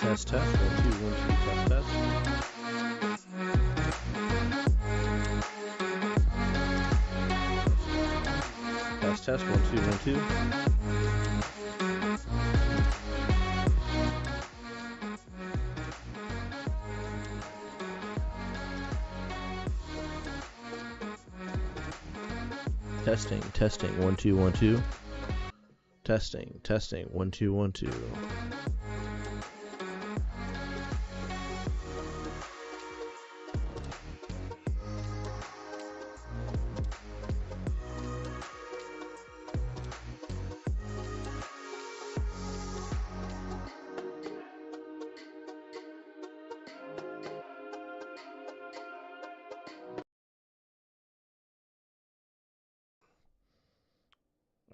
Test, test, 1 2 1 2, test, test. Test, test, 1 2 1 2. Testing, testing, 1 2 1 2. Testing, testing, 1 2 1 2.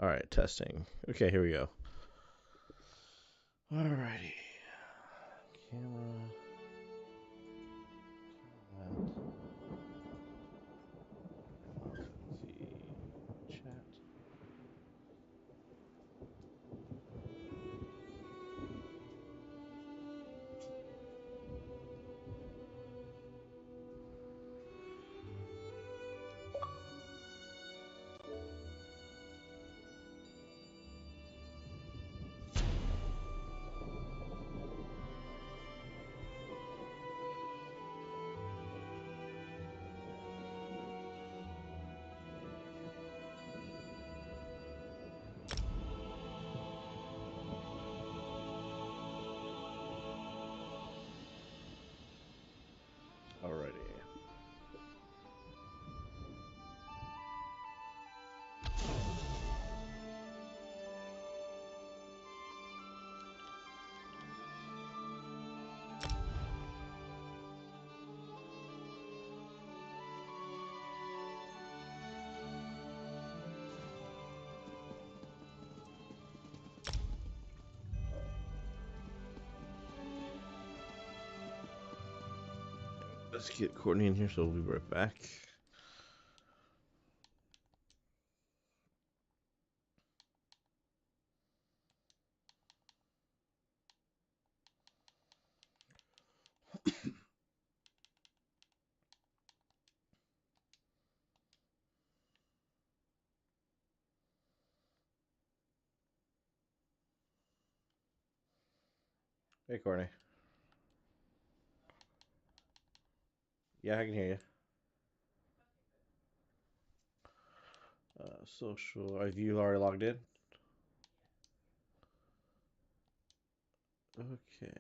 All right, testing. Okay, here we go. Alrighty. Camera. Let's see. Chat. Alrighty. Let's get Courtney in here, so we'll be right back. Hey, Courtney. Yeah, I can hear you. Social. Have you already logged in? Okay.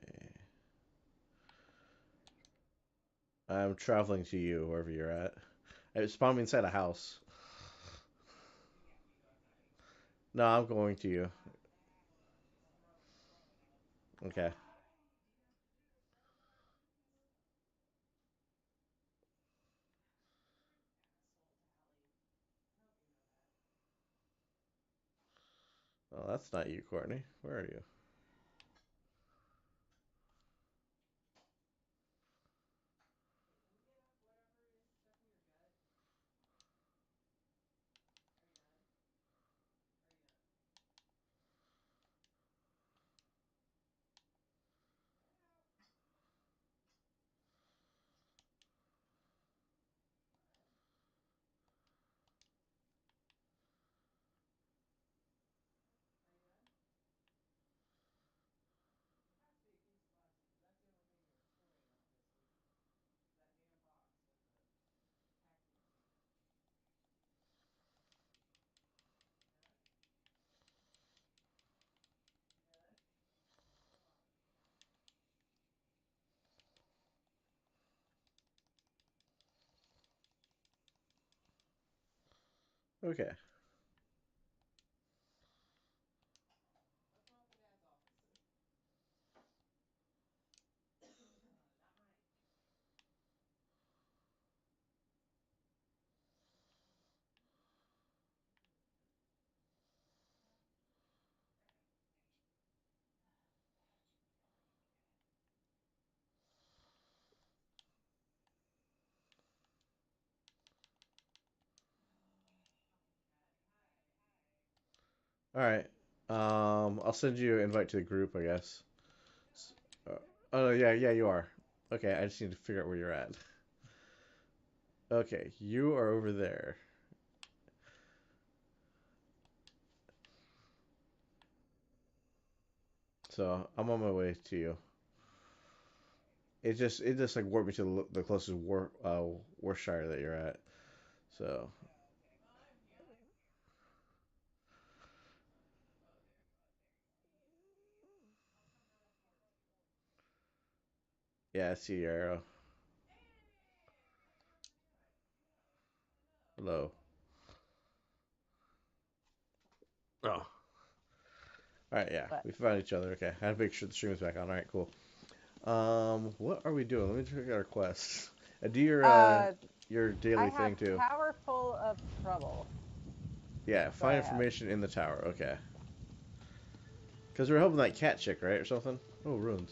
I'm traveling to you, wherever you're at. It spawned me inside a house. No, I'm going to you. Okay. Well, that's not you, Courtney. Where are you? Okay. All right. I'll send you an invite to the group, I guess. Uh, oh yeah, yeah, you are. Okay, I just need to figure out where you're at. Okay, you are over there. So I'm on my way to you. It just like warped me to the closest Worcestershire that you're at. So yeah, I see your arrow. Hello. Oh. All right, yeah, But we found each other. Okay, I had to make sure the stream was back on. All right, cool. What are we doing? Let me check out our quests. Do uh, your I daily have thing too. Tower Full of Trouble. Yeah, That's what I find have. information in the tower. Okay. Because we're helping that cat chick, right, or something? Oh, runes.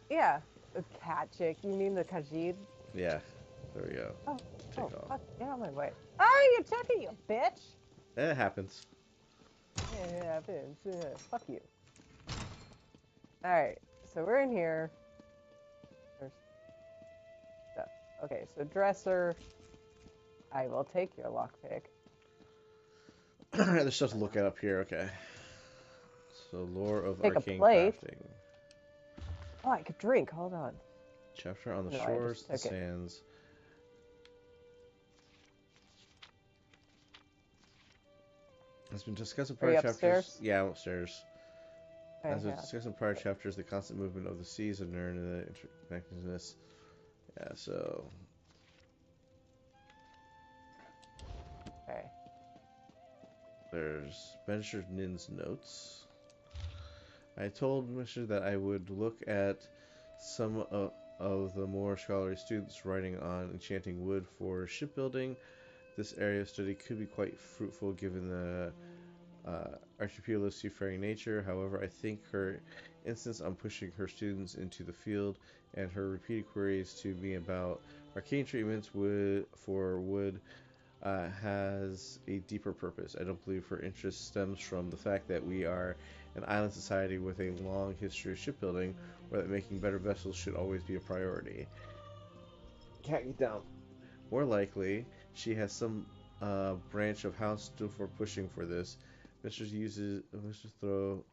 Yeah, a cat chick. You mean the Khajiit? Yeah. There we go. Oh, Take oh, off. fuck, get out of my way. Oh, you took it, you bitch! It happens. Yeah, bitch. Fuck you. All right, so we're in here. There's stuff. Okay, so dresser. I will take your lockpick. There's stuff to look at up here. Okay. So, lore of Take a arcane plate. crafting. Oh, I could drink. Hold on. Chapter on the No, I shores, just the took it. sands. Has been discussed in Are prior you chapters. upstairs? Yeah, I'm upstairs. Okay, As was yeah. discussed in prior chapters, the constant movement of the seas and the interconnectedness. Yeah, so Okay. there's Bencher Nin's notes. I told Misha that I would look at some of the more scholarly students writing on enchanting wood for shipbuilding. This area of study could be quite fruitful given the archipelago's seafaring nature. However, I think her insistence on pushing her students into the field and her repeated queries to me about arcane treatments for wood has a deeper purpose. I don't believe her interest stems from the fact that we are an island society with a long history of shipbuilding, or that making better vessels should always be a priority. Cat, get down. More likely, she has some branch of house for pushing for this. Mr. Throw,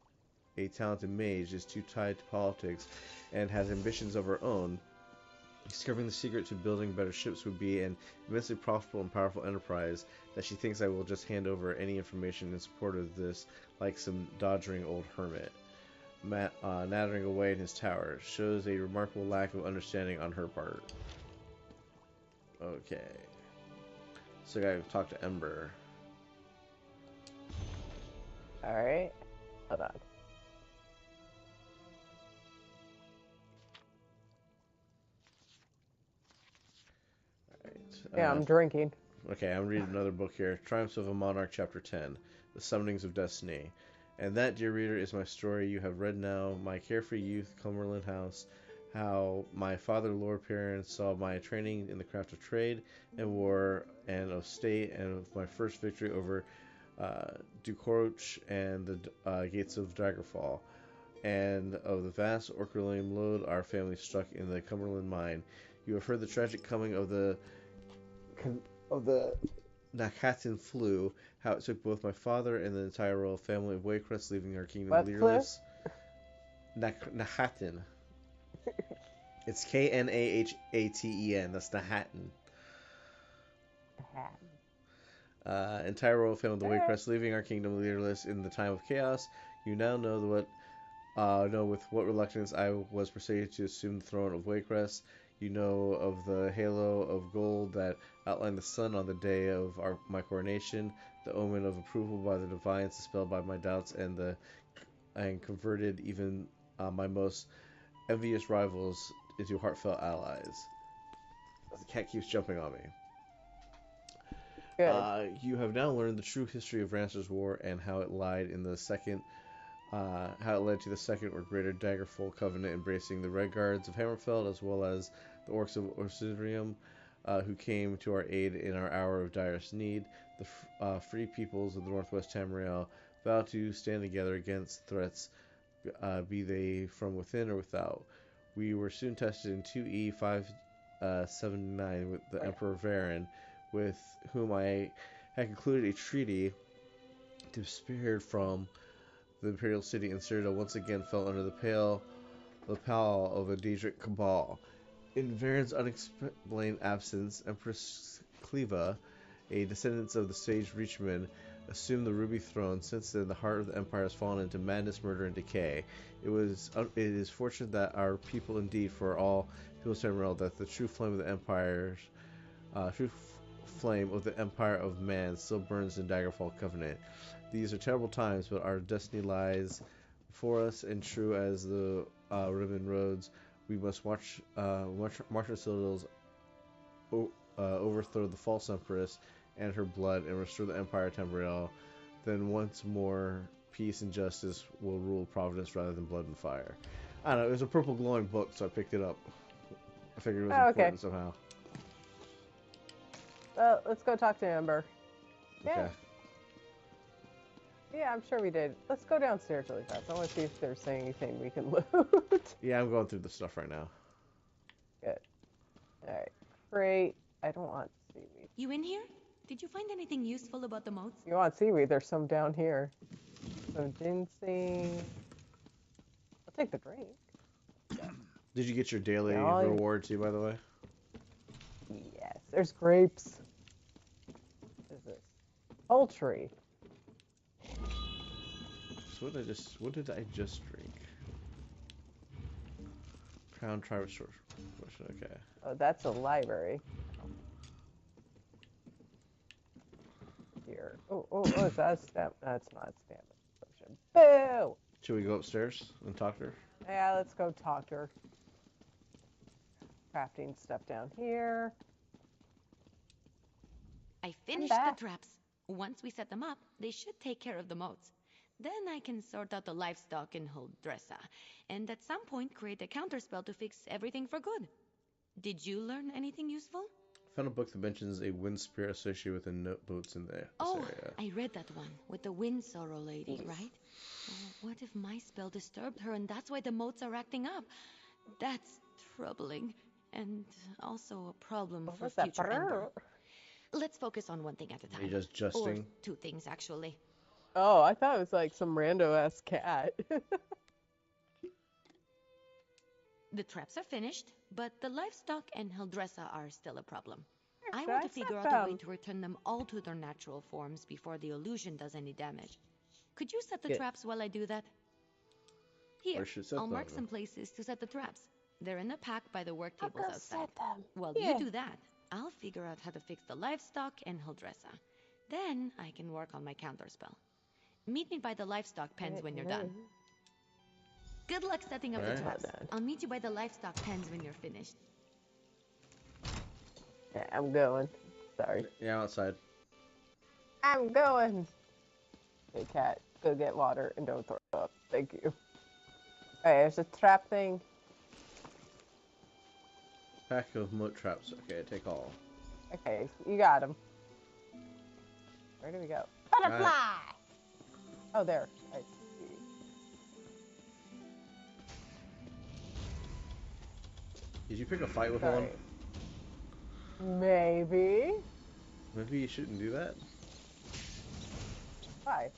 a talented mage, is too tied to politics and has ambitions of her own. Discovering the secret to building better ships would be an immensely profitable and powerful enterprise that she thinks I will just hand over any information in support of this like some doddering old hermit. Nattering away in his tower shows a remarkable lack of understanding on her part. Okay. So I gotta talk to Ember. All right. Hold on. Right. Yeah, I'm drinking. Okay, I'm reading another book here. Triumphs of a Monarch, Chapter 10. The Summonings of Destiny. And that, dear reader, is my story. You have read now my carefree youth, Cumberland House, how my father, Lord Perrin, saw my training in the craft of trade and war and of state, and of my first victory over Ducoroch and the gates of Daggerfall, and of the vast Orculaim load our family struck in the Cumberland mine. You have heard the tragic coming of the Nakatin flu, how it took both my father and the entire royal family of Waycrest, leaving our kingdom What flu? leaderless. Nahatin. It's Knahatan. That's Nahatin. Hat. Entire royal family of the All right. Waycrest, leaving our kingdom leaderless in the time of chaos. You now know with what reluctance I was persuaded to assume the throne of Waycrest. You know of the halo of gold that outlined the sun on the day of my coronation, the omen of approval by the divine, dispelled by my doubts, and converted even my most envious rivals into heartfelt allies. The cat keeps jumping on me. Good. You have now learned the true history of Rancer's War and how it led to the second or greater Daggerfall Covenant, embracing the Red Guards of Hammerfell as well as the Orcs of Orsinium, who came to our aid in our hour of direst need. The free peoples of the Northwest Tamriel vow to stand together against threats, be they from within or without. We were soon tested in 2E 579 with the Emperor Varen, with whom I had concluded a treaty to be spared from the Imperial City, and Cyrodiil once again fell under the pall of a Daedric cabal. In Varen's unexplained absence, Empress Cleva, a descendant of the sage Reachman, assumed the Ruby Throne. Since then, the heart of the Empire has fallen into madness, murder, and decay. It is fortunate that our people, indeed, for all people's Tamriel, that the true flame of the Empire of Man still burns in Daggerfall Covenant. These are terrible times, but our destiny lies before us, and true as the Ribbon Roads, we must march Cyrodiil's overthrow the false Empress and her blood, and restore the Empire of Tamriel. Then once more, peace and justice will rule Providence rather than blood and fire. I don't know, it was a purple glowing book, so I picked it up. I figured it was important somehow. Well, let's go talk to Amber. Okay. Yeah, I'm sure we did. Let's go downstairs really fast. I want to see if there's anything we can loot. Yeah, I'm going through the stuff right now. Good. Alright. Great. I don't want seaweed. You in here? Did you find anything useful about the moats? You want seaweed? There's some down here. Some ginseng. I'll take the drink. Did you get your daily reward too, by the way? Yes. There's grapes. What is this? Poultry. So what did I just drink? Crown Tribe Source. Okay. Oh, that's a library. Here. Oh, is that a stamp? That's not a stamp. Potion. Boo! Should we go upstairs and talk to her? Yeah, let's go talk to her. Crafting stuff down here. I finished the traps. Once we set them up, they should take care of the moats. Then I can sort out the livestock in Huldressa, and at some point create a counterspell to fix everything for good. Did you learn anything useful? I found a book that mentions a wind spirit associated with the note boats in there. Area. I read that one with the wind sorrow lady, right? Oh, what if my spell disturbed her and that's why the moats are acting up? That's troubling, and also a problem for future Ember. Let's focus on one thing at a time. Are you just justing? Or two things, actually. Oh, I thought it was like some rando-ass cat. The traps are finished, but the livestock and Huldressa are still a problem. I want to figure out a way to return them all to their natural forms before the illusion does any damage. Could you set the traps while I do that? Here, I'll mark some places to set the traps. They're in a pack by the work tables outside. While you do that, I'll figure out how to fix the livestock and Huldressa. Then I can work on my counterspell. Meet me by the livestock pens when you're done. Good luck setting up the traps. I'll meet you by the livestock pens when you're finished. Yeah, I'm going. Sorry. Yeah, outside. I'm going. Hey, cat, go get water and don't throw up. Thank you. Alright, there's a trap thing. Pack of moat traps. Okay, take all. Okay, you got them. Where do we go? Butterfly! Oh, there. I see. Did you pick a fight with one? Maybe. Maybe you shouldn't do that. Why?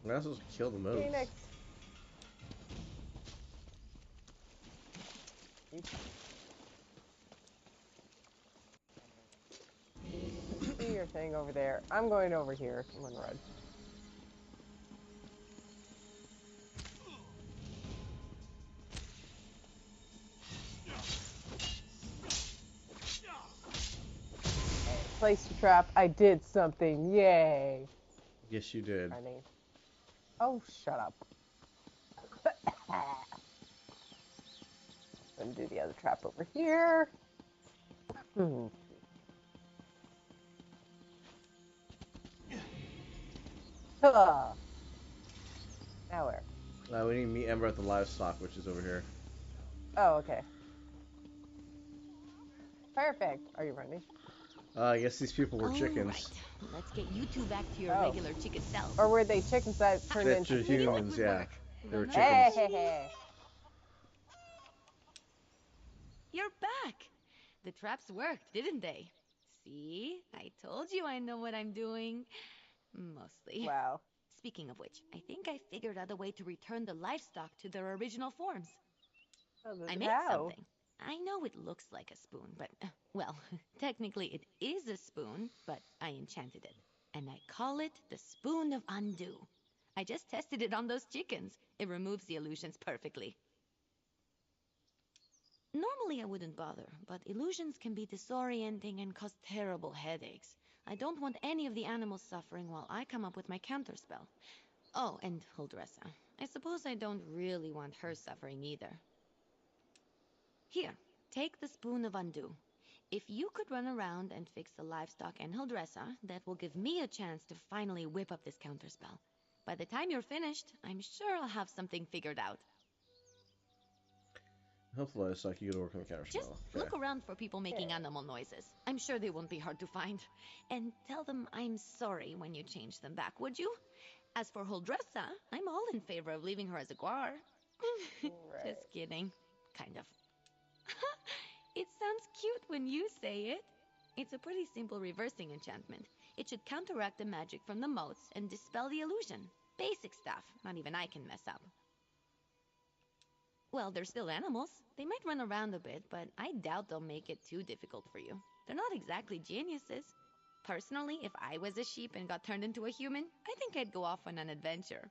We're not supposed to kill the moats. Phoenix. Do your thing over there. I'm going over here. I'm gonna run. placed a trap. I did something. Yay. Yes, you did. Running. Oh, shut up. I'm gonna do the other trap over here. Huh. Now where? We need to meet Ember at the livestock, which is over here. Oh, okay. Perfect. Are you running? I guess these people were All chickens. right. Let's get you two back to your Oh. regular chicken selves. Or were they chickens that turned They're into humans, people? yeah. They were Hey, chickens. hey, hey. You're back. The traps worked, didn't they? See? I told you I know what I'm doing. Mostly. Wow. Speaking of which, I think I figured out a way to return the livestock to their original forms. I made something. I know it looks like a spoon, but, well, technically it is a spoon, but I enchanted it. And I call it the Spoon of Undo. I just tested it on those chickens. It removes the illusions perfectly. Normally I wouldn't bother, but illusions can be disorienting and cause terrible headaches. I don't want any of the animals suffering while I come up with my counterspell. Oh, and Huldressa. I suppose I don't really want her suffering either. Here, take the Spoon of Undo. If you could run around and fix the livestock and Huldressa, that will give me a chance to finally whip up this counterspell. By the time you're finished, I'm sure I'll have something figured out. Help the livestock, you go to work on the counterspell. Just look around for people making animal noises. I'm sure they won't be hard to find. And tell them I'm sorry when you change them back, would you? As for Huldressa, I'm all in favor of leaving her as a guar. Right. Just kidding. Kind of. It sounds cute when you say it. It's a pretty simple reversing enchantment. It should counteract the magic from the motes and dispel the illusion. Basic stuff, not even I can mess up. Well, they're still animals. They might run around a bit, but I doubt they'll make it too difficult for you. They're not exactly geniuses. Personally, if I was a sheep and got turned into a human, I think I'd go off on an adventure.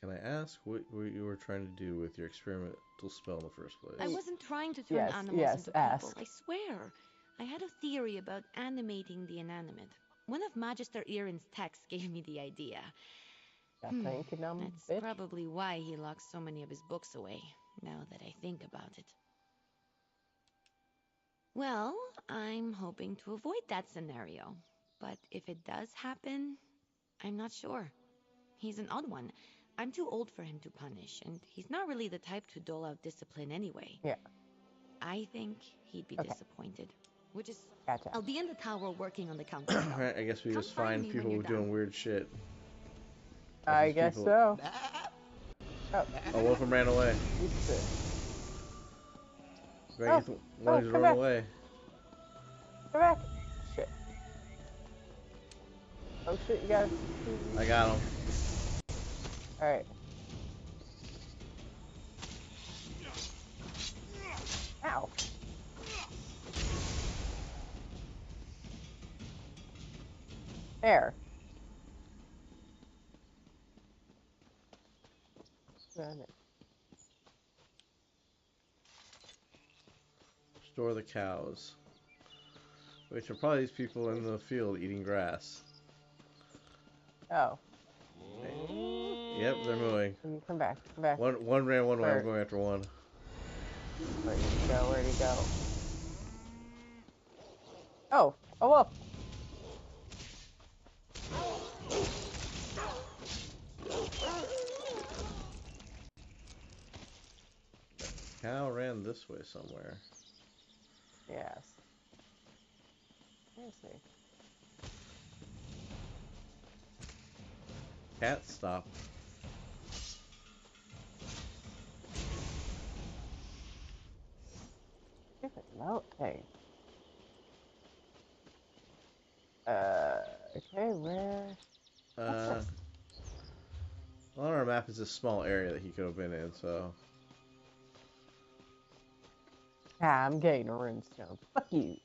Can I ask what you were trying to do with your experimental spell in the first place? I wasn't trying to turn animals into people, I swear. I had a theory about animating the inanimate. One of Magister Irin's texts gave me the idea. That's probably why he locks so many of his books away, now that I think about it. Well, I'm hoping to avoid that scenario. But if it does happen, I'm not sure. He's an odd one. I'm too old for him to punish, and he's not really the type to dole out discipline anyway. Yeah. I think he'd be disappointed. Which is, Gotcha. I'll be in the tower working on the counter. Alright, I guess we just find people doing weird shit. I guess so. Oh, one of them ran away. Run away. Come back. Shit. Oh shit, you guys. I got him. Alright. Ow. There. Store the cows. Which are probably these people in the field eating grass. Oh. Yep, they're moving. Come back. Come back. One ran one way, I'm going after one. Where'd he go? Where'd he go? Oh. Oh, well. Cow ran this way somewhere. Yes. Let's see. Cat stop. Different mount thing. Okay, where? On our map is a small area that he could have been in, so. Ah, I'm getting a runestone. Fuck you.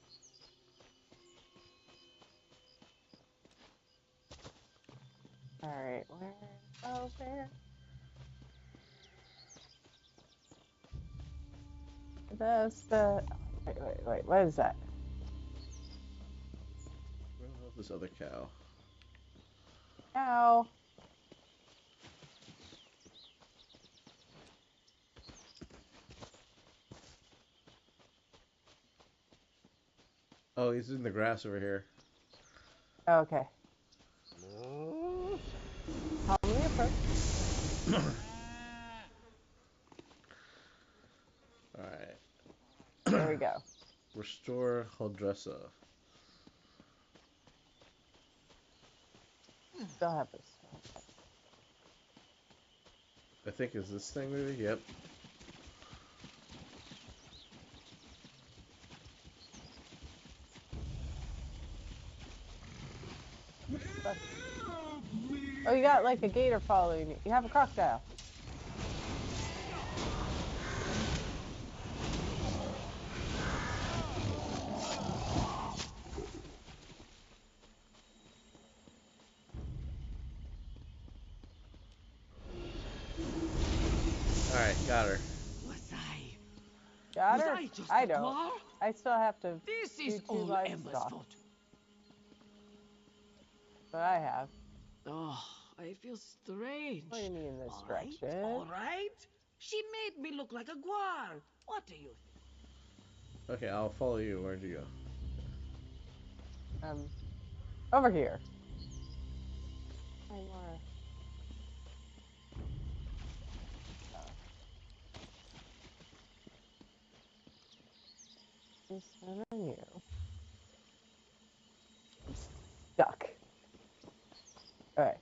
Alright, where? Oh, where? That's the... Wait, what is that? this other cow. Ow. Oh, he's in the grass over here. Okay. Calmly approach. Alright. There we go. Restore Huldressa. Still have this. I think is this thing maybe? Yep. Oh, you got like a gator following you. You have a crocodile. Alright, got her. Was I? Got Was her? I just I a don't. guar? I still have to This do is 2 all Emma's livestock. fault. But I have. Oh, I feel strange. Pointing me in this All right, direction. all right. She made me look like a guar. What do you think? Okay, I'll follow you. Where'd you go? Over here. Hi, Laura. This one on you. I'm stuck. Alright.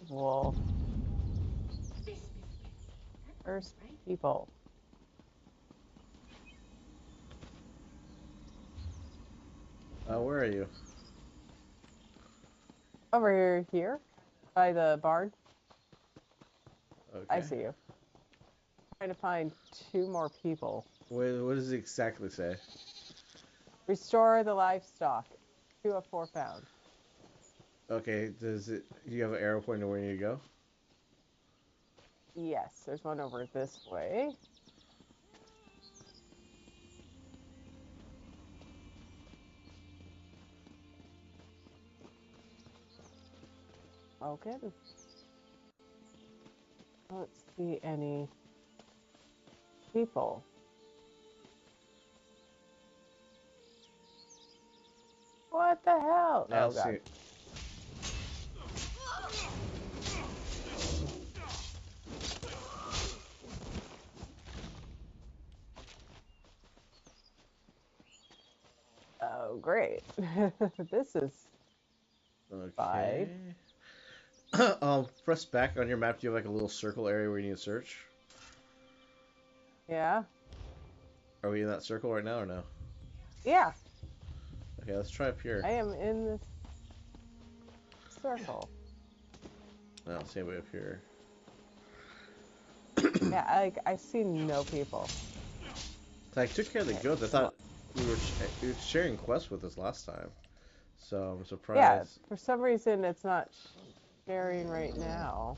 Wolf. First people. Where are you? Over here. By the barn. Okay. I see you. Trying to find 2 more people. What does it exactly say? Restore the livestock. 2 of 4 found. Okay, do you have an arrow pointing where you need to go? Yes, there's one over this way. Okay. I don't see any people. What the hell? Yeah, Oh, God. see. Oh, great. This is Okay. Press back on your map. Do you have like a little circle area where you need to search? yeah. Are we in that circle right now or no? Yeah, Okay, let's try up here. I am in this circle. No, same way up here. Yeah, I see no people. I took care of the goats. I thought we were sharing quests with us last time, so I'm surprised. Yeah, for some reason it's not sharing right now.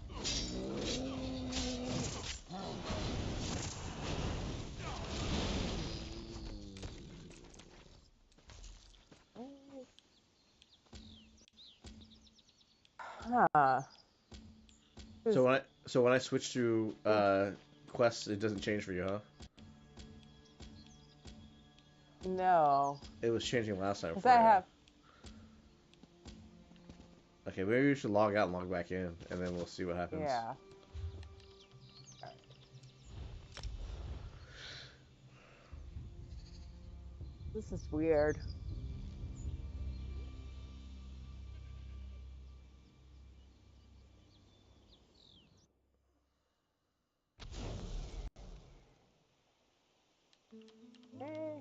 Huh. So when I switch to quests, it doesn't change for you, huh? No. It was changing last time. Because I have. Okay, maybe we should log out and log back in, and then we'll see what happens. Yeah. This is weird. Okay.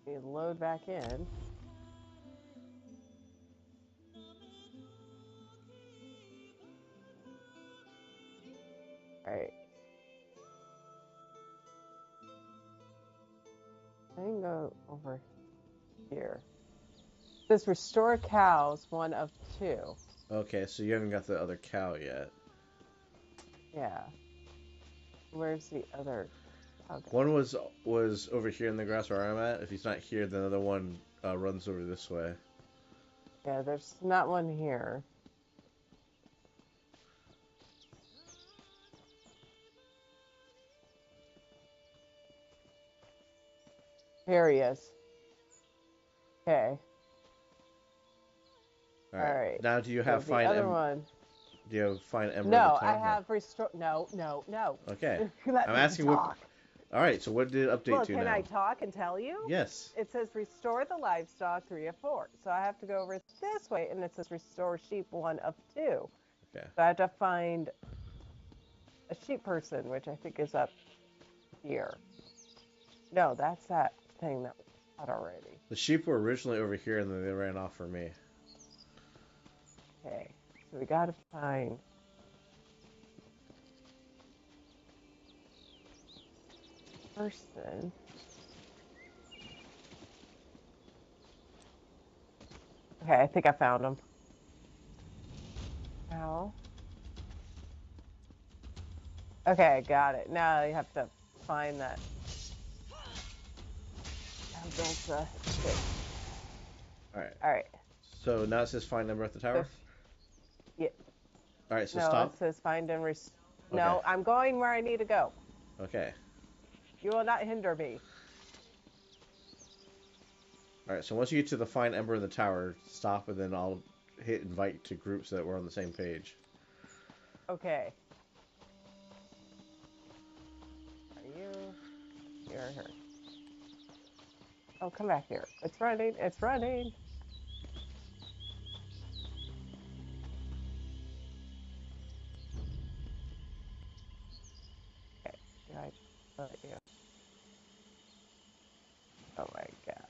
We load back in. Alright. I can go over here. This restore cows, 1 of 2. Okay, so you haven't got the other cow yet. Yeah. Where's the other? Okay. One was over here in the grass where I'm at. If he's not here, then the other one runs over this way. Yeah, there's not one here. Here he is. Okay. All right. All right. Now, do you have so the other one? Do you have find Ember? No, I have restore. No. Okay. Let I'm me asking talk. what. All right. So what did it update Well, to can now? I talk and tell you? Yes. It says restore the livestock 3 of 4. So I have to go over this way, and it says restore sheep 1 of 2. Okay. So I have to find a sheep person, which I think is up here. No, that's that thing that was cut already. The sheep were originally over here, and then they ran off for me. Okay, so we gotta find. Person. Okay, I think I found him. How? Okay, got it. Now you have to find that. All right. All right. So now it says find Ember at the tower. Yeah. All right. So no, stop. it says find and Okay. No, I'm going where I need to go. Okay. You will not hinder me. All right. So once you get to the find Ember in the tower, stop, and then I'll hit invite to groups so that we're on the same page. Okay. Are you? You're here. Oh, come back here. It's running. It's running. Okay. Did I let you? Oh my god.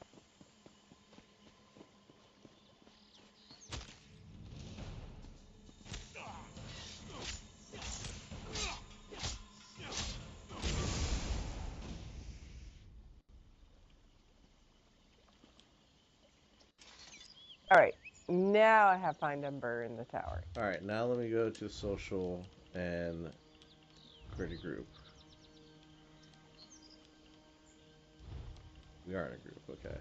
All right. Now I have find Ember in the tower. All right. Now let me go to social and create a group. We are in a group. Okay.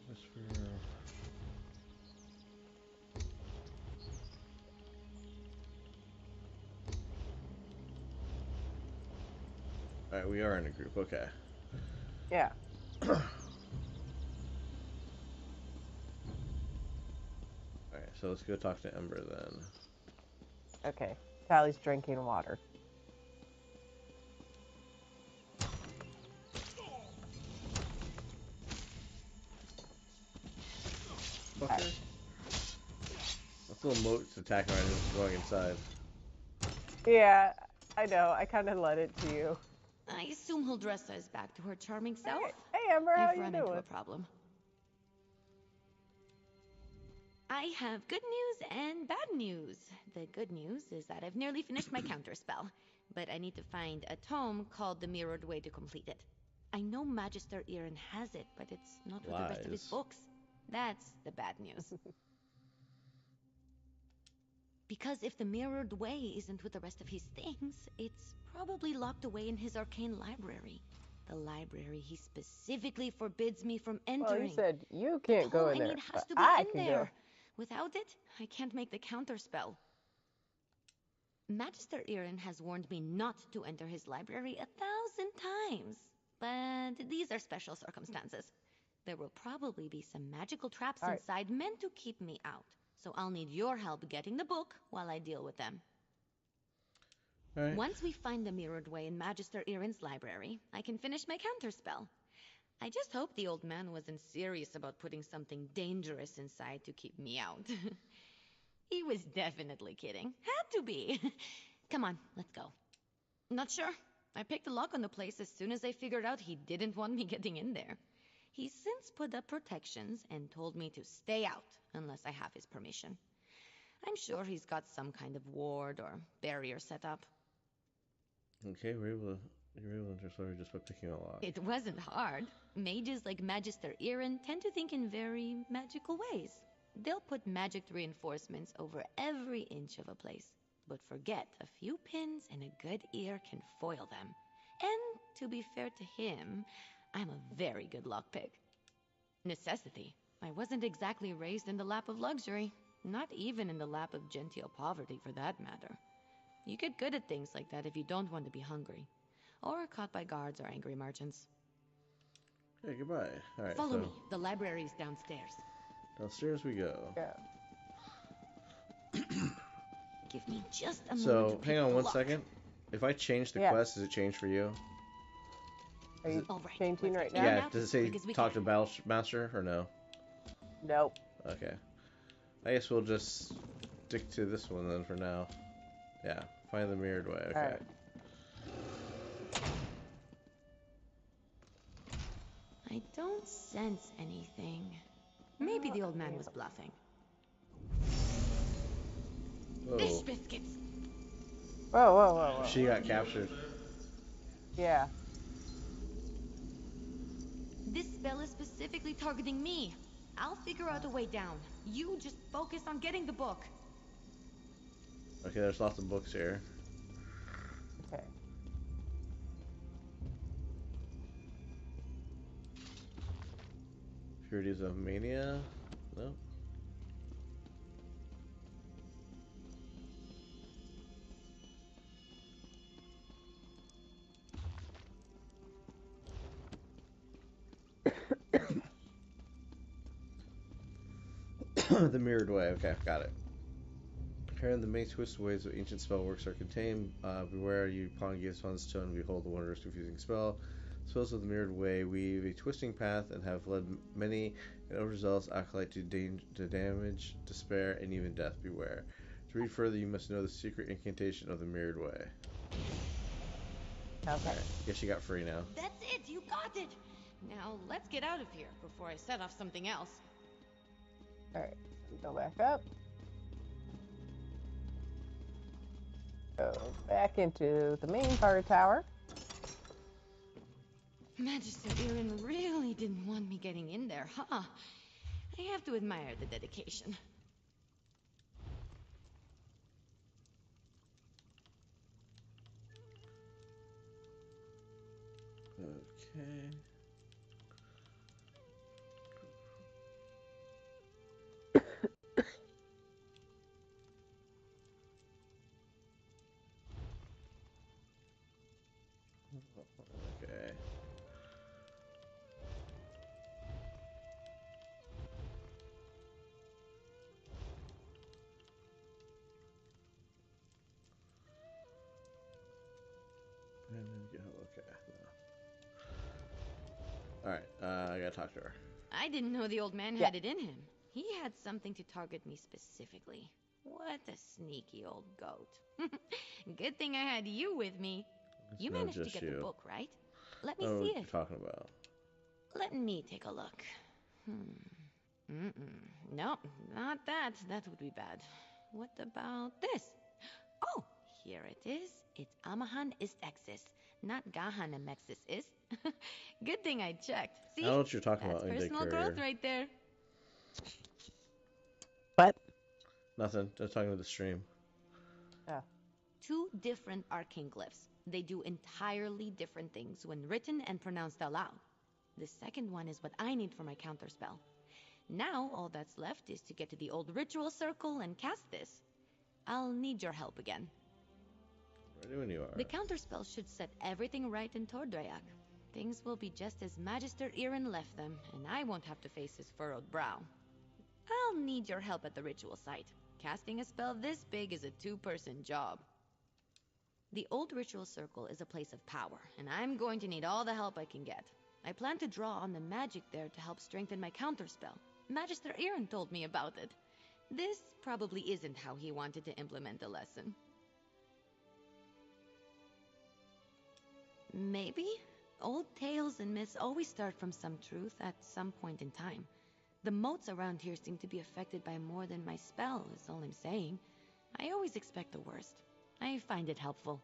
Whisper. All right. We are in a group. Okay. Yeah. Alright, so let's go talk to Ember then. Okay. Sally's drinking water. Fucker. Right. That's a little moat's attacking right as it's going inside. Yeah, I know. I kind of let it to you. I assume Hildressa is back to her charming self. Hey Ember, how I've you run doing? into a problem. I have good news and bad news. The good news is that I've nearly finished my counterspell, but I need to find a tome called The Mirrored Way to complete it. I know Magister Irin has it, but it's not with the rest of his books. That's the bad news. Because if the Mirrored Way isn't with the rest of his things, it's probably locked away in his arcane library. The library he specifically forbids me from entering. Well, you said you can't go in there. All I need has to be in there. Go. Without it, I can't make the counterspell. Magister Irin has warned me not to enter his library 1,000 times. But these are special circumstances. There will probably be some magical traps inside meant to keep me out. So I'll need your help getting the book while I deal with them. Right. Once we find the Mirrored Way in Magister Irin's library, I can finish my counterspell. I just hope the old man wasn't serious about putting something dangerous inside to keep me out. He was definitely kidding. Had to be. Come on, let's go. Not sure. I picked the lock on the place as soon as I figured out he didn't want me getting in there. He's since put up protections and told me to stay out unless I have his permission. I'm sure he's got some kind of ward or barrier set up. Okay, you were able to enter Slurry just by picking a lock. It wasn't hard. Mages like Magister Irin tend to think in very magical ways. They'll put magic reinforcements over every inch of a place. But forget, a few pins and a good ear can foil them. And to be fair to him, I'm a very good lockpick. Necessity. I wasn't exactly raised in the lap of luxury. Not even in the lap of genteel poverty, for that matter. You get good at things like that if you don't want to be hungry. Or caught by guards or angry merchants. Okay, goodbye. Alright, Follow so me. The library's downstairs. downstairs we go. Yeah. Give me just a moment to So, pick hang on the one lock. second. If I change the Yeah. quest, does it change for you? Are you All right, changing let's right get now? in and Yeah, out does it as say quick as we talk to can. Battlemaster or no? Nope. Okay. I guess we'll just stick to this one then for now. Yeah, find the mirrored way. Okay. Alright. I don't sense anything. Maybe the old man was bluffing. Fish Whoa. biscuits. Whoa, whoa, whoa, whoa. She got captured. Yeah. This spell is specifically targeting me. I'll figure out a way down. You just focus on getting the book. Okay, there's lots of books here. Okay. Purities of Mania? No? The mirrored way. Okay, got it. Herein the main twisted ways of ancient spell works are contained. Beware you pawn gaze upon the stone and behold the wondrous confusing spell. Spells of the mirrored way weave a twisting path and have led many an overzealous acolyte to damage, despair, and even death. Beware. To read further, you must know the secret incantation of the mirrored way. Okay. Alright, guess you got free now. That's it, you got it. Now let's get out of here before I set off something else. Alright. Go back up. Go back into the main part of tower. Magister Irin really didn't want me getting in there, huh? I have to admire the dedication. Okay. Okay. And then go. Okay. No. Alright, I gotta talk to her. I didn't know the old man had it in him. He had something to target me specifically. What a sneaky old goat. Good thing I had you with me. You not managed to just get the you. book, right? Let me I don't know see what it. you're talking about. Let me take a look. Nope, not that. That would be bad. What about this? Oh, here it is. It's Amahan ist Exis, not Gahan Amexis ist. Good thing I checked. See? I don't know what you're talking That's about, Indie personal Courier. growth right there. What? Nothing. Just talking to the stream. Yeah. Two different arcane glyphs. They do entirely different things when written and pronounced aloud. The second one is what I need for my counterspell. Now, all that's left is to get to the old ritual circle and cast this. I'll need your help again. Ready when you are. The counterspell should set everything right in Tordrayak. Things will be just as Magister Irin left them, and I won't have to face his furrowed brow. I'll need your help at the ritual site. Casting a spell this big is a two-person job. The old ritual circle is a place of power, and I'm going to need all the help I can get. I plan to draw on the magic there to help strengthen my counterspell. Magister Irin told me about it. This probably isn't how he wanted to implement the lesson. Maybe? Old tales and myths always start from some truth at some point in time. The moats around here seem to be affected by more than my spell, is all I'm saying. I always expect the worst. I find it helpful.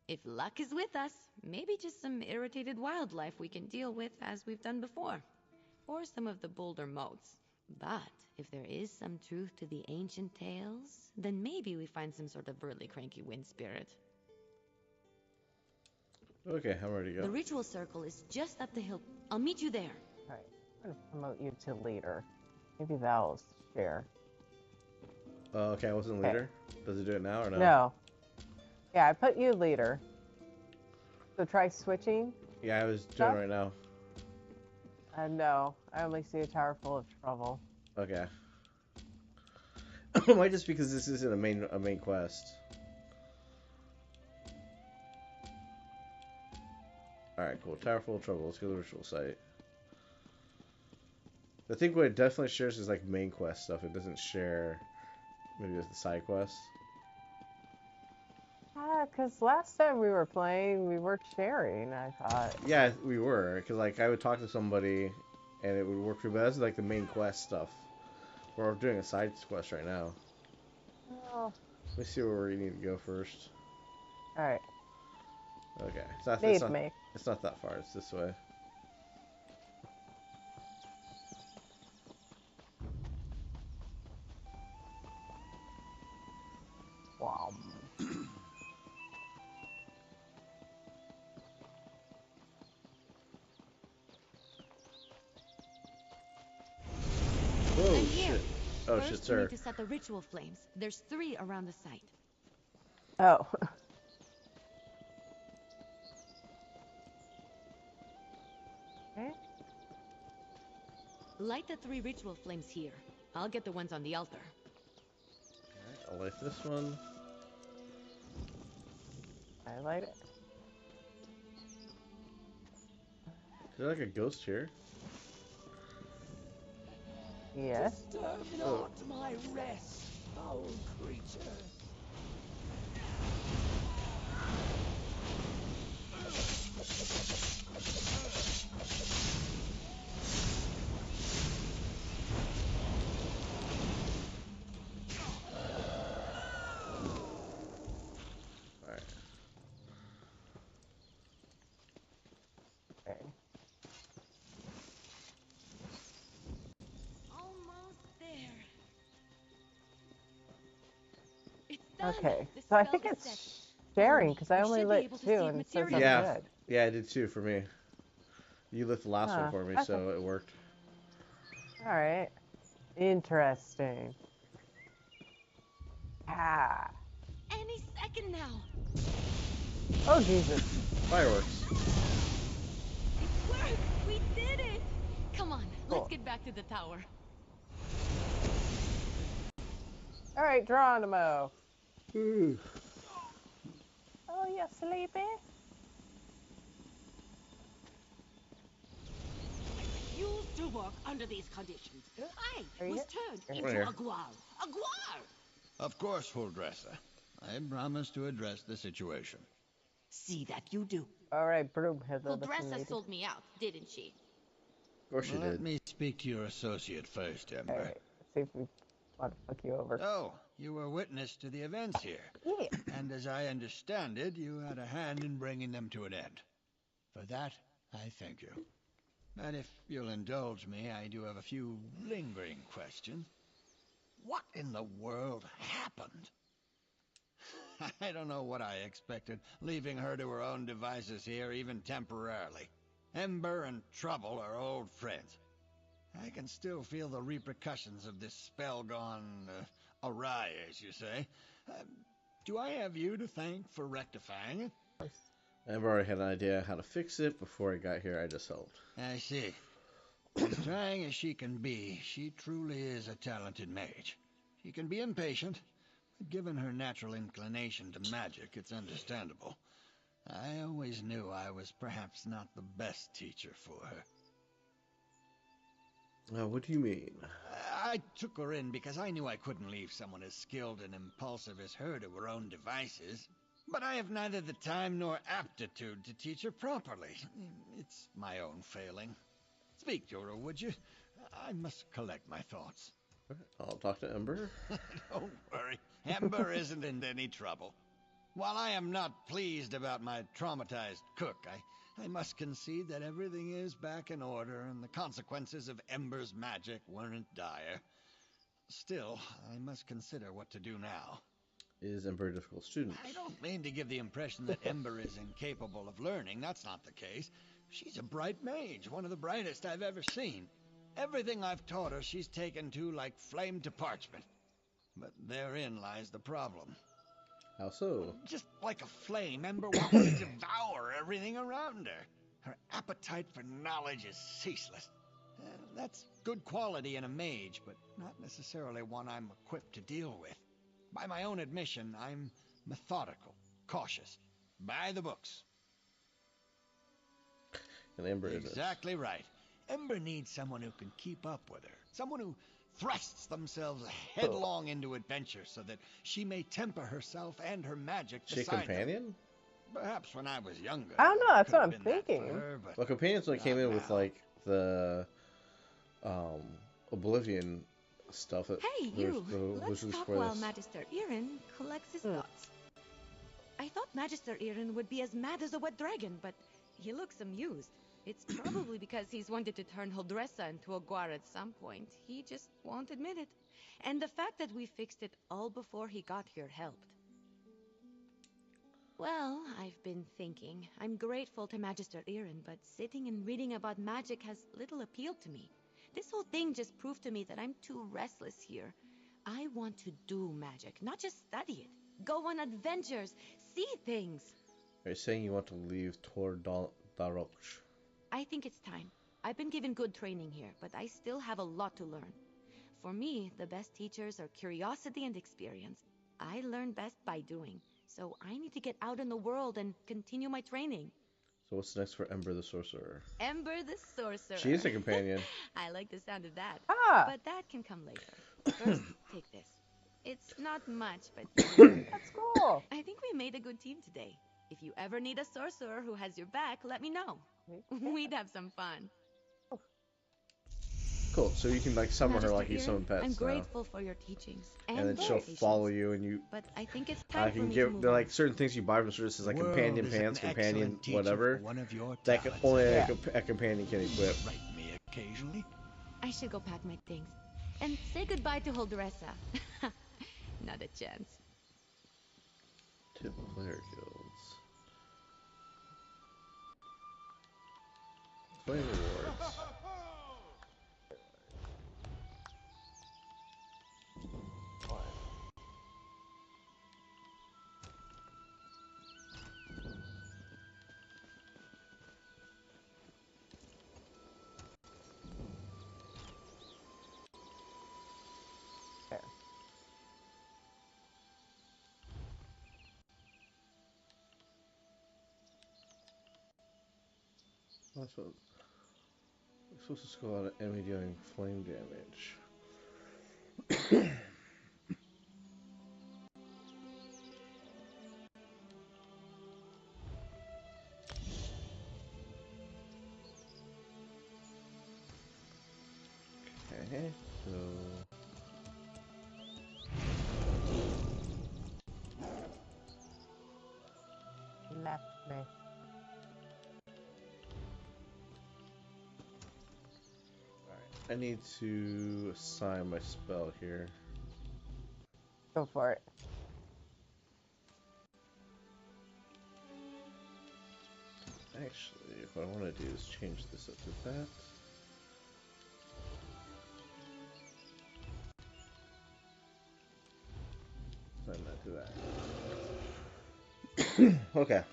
If luck is with us, maybe just some irritated wildlife we can deal with as we've done before. Or some of the bolder moats. But if there is some truth to the ancient tales, then maybe we find some sort of burly, cranky wind spirit. Okay, I'm ready to go. The ritual circle is just up the hill. I'll meet you there. Alright, I'm gonna promote you to leader. Maybe that'll share. Okay, I wasn't leader. Does it do it now or no? No. Yeah, I put you leader. So try switching. Yeah, I was doing it right now. No, I only see a tower full of trouble. Okay. It might just because this isn't a main quest. Alright, cool. Tower full of trouble. Let's go to the ritual site. I think what it definitely shares is like main quest stuff. It doesn't share maybe it's the side quests. Because last time we were playing, we weren't sharing, I thought. Yeah, we were. Because like I would talk to somebody and it would work for me. But that's like the main quest stuff. We're doing a side quest right now. Oh. Let me see where we need to go first. Alright. Okay. It's not that far. It's this way. Wow. Whoa, I'm here. shit. Oh, First, shit, we need sir. to set the ritual flames. There's 3 around the site. Oh. Okay. Light the 3 ritual flames here. I'll get the ones on the altar. Alright, I'll light this one. I light it. Is there like a ghost here? Yes. Disturb not my rest, foul creature. Alright. Okay. Almost there. It's done. Okay. The So I spell think is it's set. sharing because I We only should be lit able to 2 see and it says I'm material. Yeah. good. Yeah, I did too for me. You lit the last one Huh, for me, okay. so it worked. Alright. Interesting. Ah. Any second now. Oh, Jesus. Fireworks. It worked. We did it. Come on, Cool. let's get back to the tower. Alright, Geronimo. Ooh. Oh, you sleepy? Refuse to work under these conditions. Are I you was here? turned Right into here. a guar. A guar! Of course, Fulldresser. I promise to address the situation. See that you do. Alright, Broomhead. Well, Dressa sold me out, didn't she? Of course you Let did. me speak to your associate first, Ember. Alright, let's see if we want to fuck you over. Oh, you were witness to the events here. Yeah. And as I understand it, you had a hand in bringing them to an end. For that, I thank you. But if you'll indulge me, I do have a few lingering questions. What in the world happened? I don't know what I expected, leaving her to her own devices here, even temporarily. Ember and Trouble are old friends. I can still feel the repercussions of this spell gone awry, as you say. Do I have you to thank for rectifying it? I've already had an idea how to fix it. Before I got here, I just helped. I see. As trying as she can be, she truly is a talented mage. She can be impatient, but given her natural inclination to magic, it's understandable. I always knew I was perhaps not the best teacher for her. What do you mean? I took her in because I knew I couldn't leave someone as skilled and impulsive as her to her own devices. But I have neither the time nor aptitude to teach her properly. It's my own failing. Speak to her, would you? I must collect my thoughts. I'll talk to Ember. Don't worry. Ember isn't in any trouble. While I am not pleased about my traumatized cook, I must concede that everything is back in order and the consequences of Ember's magic weren't dire. Still, I must consider what to do now. Is Ember a difficult student? I don't mean to give the impression that Ember is incapable of learning. That's not the case. She's a bright mage, one of the brightest I've ever seen. Everything I've taught her she's taken to like flame to parchment. But therein lies the problem. How so? Just like a flame, Ember wants to devour everything around her. Her appetite for knowledge is ceaseless. That's good quality in a mage, but not necessarily one I'm equipped to deal with. By my own admission, I'm methodical, cautious, by the books. And Ember isn't. Exactly right. Ember needs someone who can keep up with her. Someone who thrusts themselves headlong into adventure so that she may temper herself and her magic Is she a beside them. companion? Perhaps when I was younger. I don't know, that's could what have I'm been that thinking. for her, but Well, companions only came not in with now. like the Oblivion stuff. That Hey, the- you! the Let's wizards talk for while this. Magister Irin collects his thoughts. I thought Magister Irin would be as mad as a wet dragon, but he looks amused. It's probably because he's wanted to turn Hildressa into a guar at some point. He just won't admit it. And the fact that we fixed it all before he got here helped. Well, I've been thinking. I'm grateful to Magister Irin, but sitting and reading about magic has little appeal to me. This whole thing just proved to me that I'm too restless here. I want to do magic, not just study it. Go on adventures, see things. Are you saying you want to leave Tor Daroch? I think it's time. I've been given good training here, but I still have a lot to learn. For me, the best teachers are curiosity and experience. I learn best by doing, so I need to get out in the world and continue my training. So what's next for Ember the Sorcerer? Ember the Sorcerer. She is a companion. I like the sound of that. Ah, But that can come later. First, take this. It's not much, but that's cool. I think we made a good team today. If you ever need a sorcerer who has your back, let me know. We'd have some fun. Cool. So you can like summon her Magister like you Irin, summon pets I'm now, grateful for your teachings and then your she'll patience. follow you, and you. But I think it's I time for can me to give move they're on. like certain things you buy from services like The world companion is an pants, companion excellent teacher whatever. for one of your That talents. only Yeah. a companion can equip. Write me occasionally. I should go pack my things. And say goodbye to Holdressa. Not a chance. Tip player guilds. Play rewards. There. That's what. We're supposed to score out an enemy dealing flame damage. Okay, so Left me. I need to assign my spell here. Go for it. Actually, what I want to do is change this up to that. Assign that to that. Okay.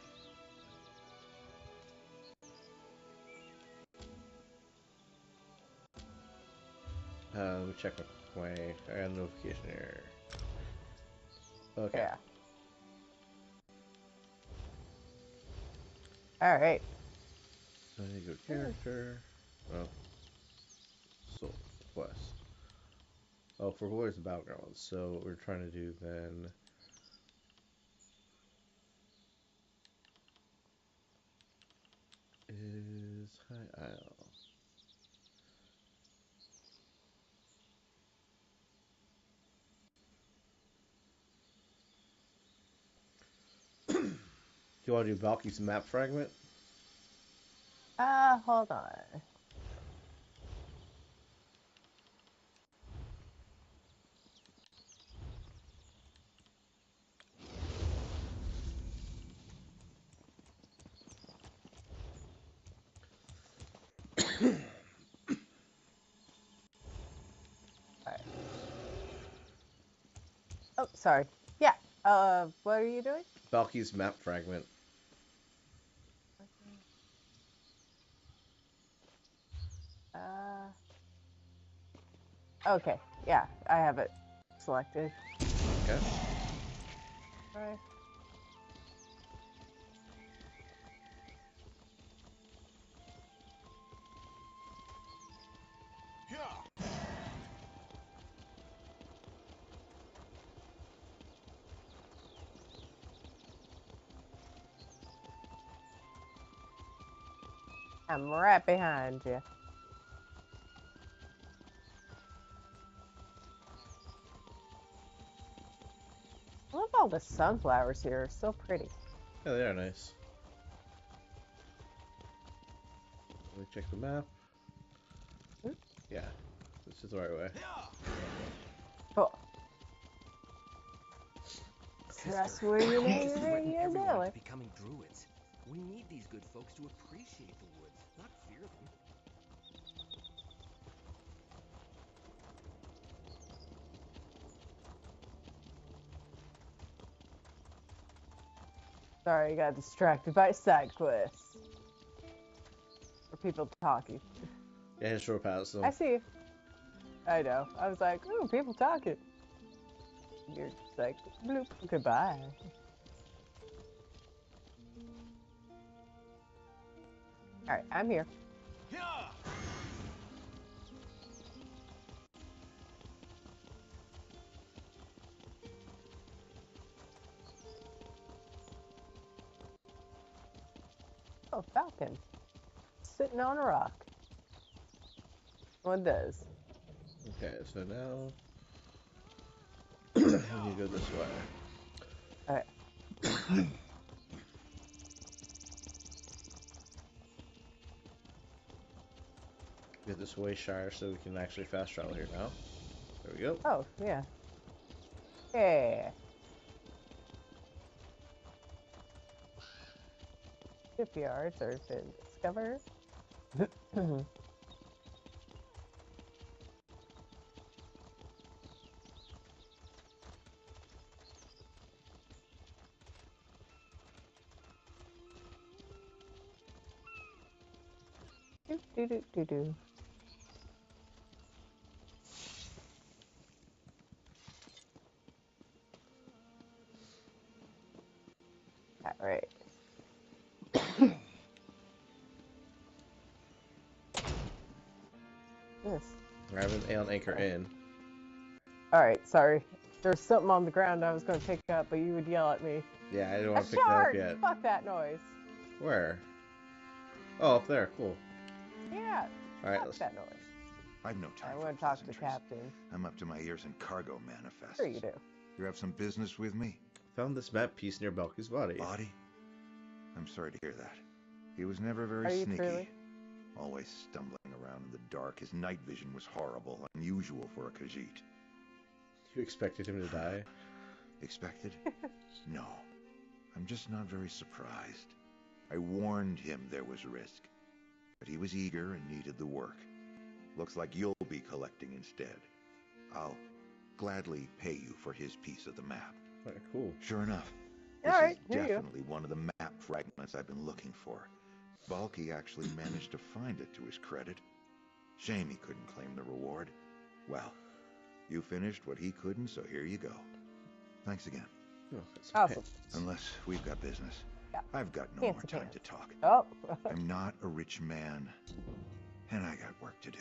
Let me check my. I got a notification error. Okay. Yeah. All right. So I need to go character. Oh. Soul quest. Oh, for Warriors and Battlegrounds. So what we're trying to do then is High Isle. You want to do Valky's map fragment? Hold on. Alright. Oh, sorry. Yeah. What are you doing? Balky's map fragment. Okay. Yeah, I have it selected. Okay. Right. I'm right behind you. I love all the sunflowers here. So pretty. Yeah, they are nice. Let me check the map. Yeah, this is the right way. Cool. So that's where you know everyone it. to becoming druids. We need these good folks to appreciate the woods, not fear them. Sorry, I got distracted by side quests. Or people talking. Yeah, just drove past them. I see you. I know. I was like, ooh, people talking. You're just like, bloop, goodbye. Alright, I'm here. Oh, falcon. Sitting on a rock. What does? Okay, so now we need to go this way. Alright. Get this way Shire so we can actually fast travel here now. There we go. Oh, yeah. Yeah. Shipyards are been discovered. Do do do do. All right. Yes. I have an anchor in. All right. Sorry. There's something on the ground I was going to pick up, but you would yell at me. Yeah, I didn't A want to pick that shark! up yet. Fuck that noise. Where? Oh, up there. Cool. Yeah. All right, Fuck let's. that noise. I've no time I for want to talk to the pleasantries. captain. I'm up to my ears in cargo manifests. Sure you do. You have some business with me? Found this map piece near Balky's body. Body? I'm sorry to hear that. He was never very Are you sneaky. truly? Always stumbling around in the dark. His night vision was horrible, unusual for a Khajiit. You expected him to die? Expected? No. I'm just not very surprised. I warned him there was risk. But he was eager and needed the work. Looks like you'll be collecting instead. I'll gladly pay you for his piece of the map. All right, cool. Sure enough, this All right, is here you go. definitely one of the map fragments I've been looking for. Balky actually managed to find it to his credit. Shame he couldn't claim the reward. Well, you finished what he couldn't, so here you go. Thanks again. Oh, that's some Awesome. pants. Unless we've got business. Yeah. I've got no Fancy more time pants. to talk. Oh. I'm not a rich man, and I got work to do.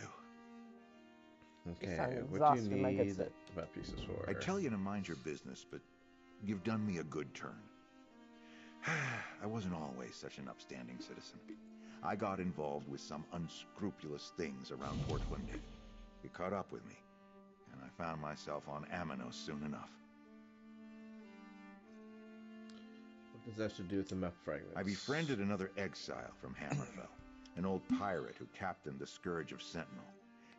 Okay, sound what do you exhausted, my good need sir. map pieces for? I tell you to mind your business, but you've done me a good turn. I wasn't always such an upstanding citizen. I got involved with some unscrupulous things around Port Hundig. You caught up with me, and I found myself on Aminos soon enough. What does that have to do with the map fragments? I befriended another exile from Hammerfell, an old pirate who captained the Scourge of Sentinel.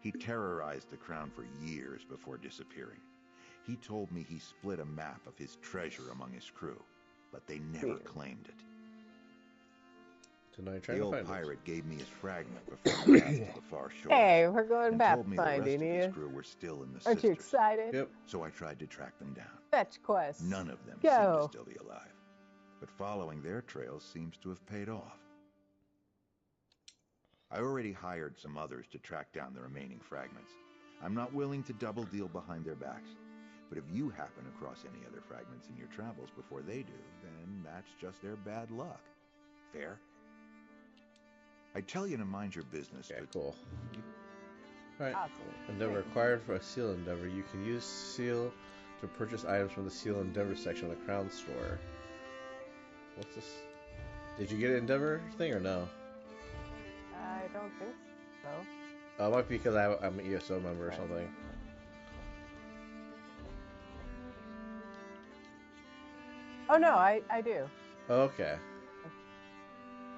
He terrorized the crown for years before disappearing. He told me he split a map of his treasure among his crew, but they never claimed it. Tonight, trying The to old find pirate gave me his fragment before we passed to the far shore. Hey, we're going and back told me the rest finding of his you. crew were still in the Aren't you Sisters. excited? Yep. So I tried to track them down. Fetch quest. None of them Go. seem to still be alive. But following their trails seems to have paid off. I already hired some others to track down the remaining fragments. I'm not willing to double deal behind their backs. But if you happen across any other fragments in your travels before they do, then that's just their bad luck. Fair? I tell you to mind your business, Okay, but cool. Alright. Awesome. Endeavor acquired for a Seal Endeavor. You can use Seal to purchase items from the Seal Endeavor section of the Crown Store. What's this? Did you get an Endeavor thing or no? I don't think so. Oh, it might be because I'm an ESO member or something. Oh no, I do. Oh, okay.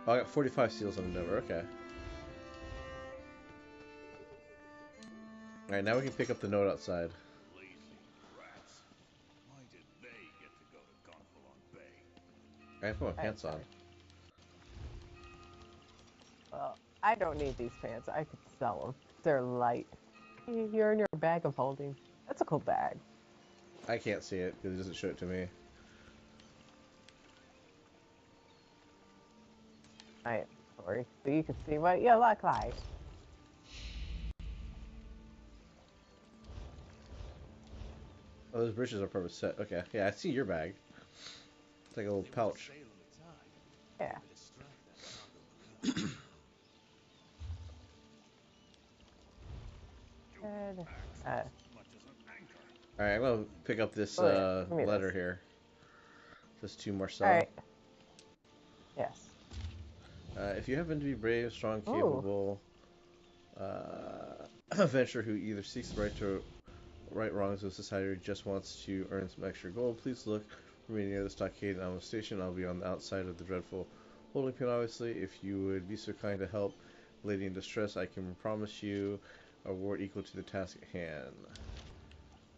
Oh, I got 45 seals on Endeavor, okay. Alright, now we can pick up the note outside. Lazy rats. Why did they get to go to Gonfalon Bay? I put my pants on. Well, I don't need these pants. I could sell them. They're light. You're in your bag of holding. That's a cool bag. I can't see it because it doesn't show it to me. Alright, sorry. So you can see what you look like. Oh, those britches are perfect set. Okay, yeah, I see your bag. It's like a little pouch. Yeah. Good. Alright, I'm gonna pick up this give me letter this. here. This to Marcel. Alright. Yes. If you happen to be brave, strong, Ooh. capable, adventurer who either seeks the right wrongs of society or just wants to earn some extra gold, please look for me near the stockade and Alma Station. I'll be on the outside of the dreadful holding pen, obviously. If you would be so kind to help a lady in distress, I can promise you a reward equal to the task at hand.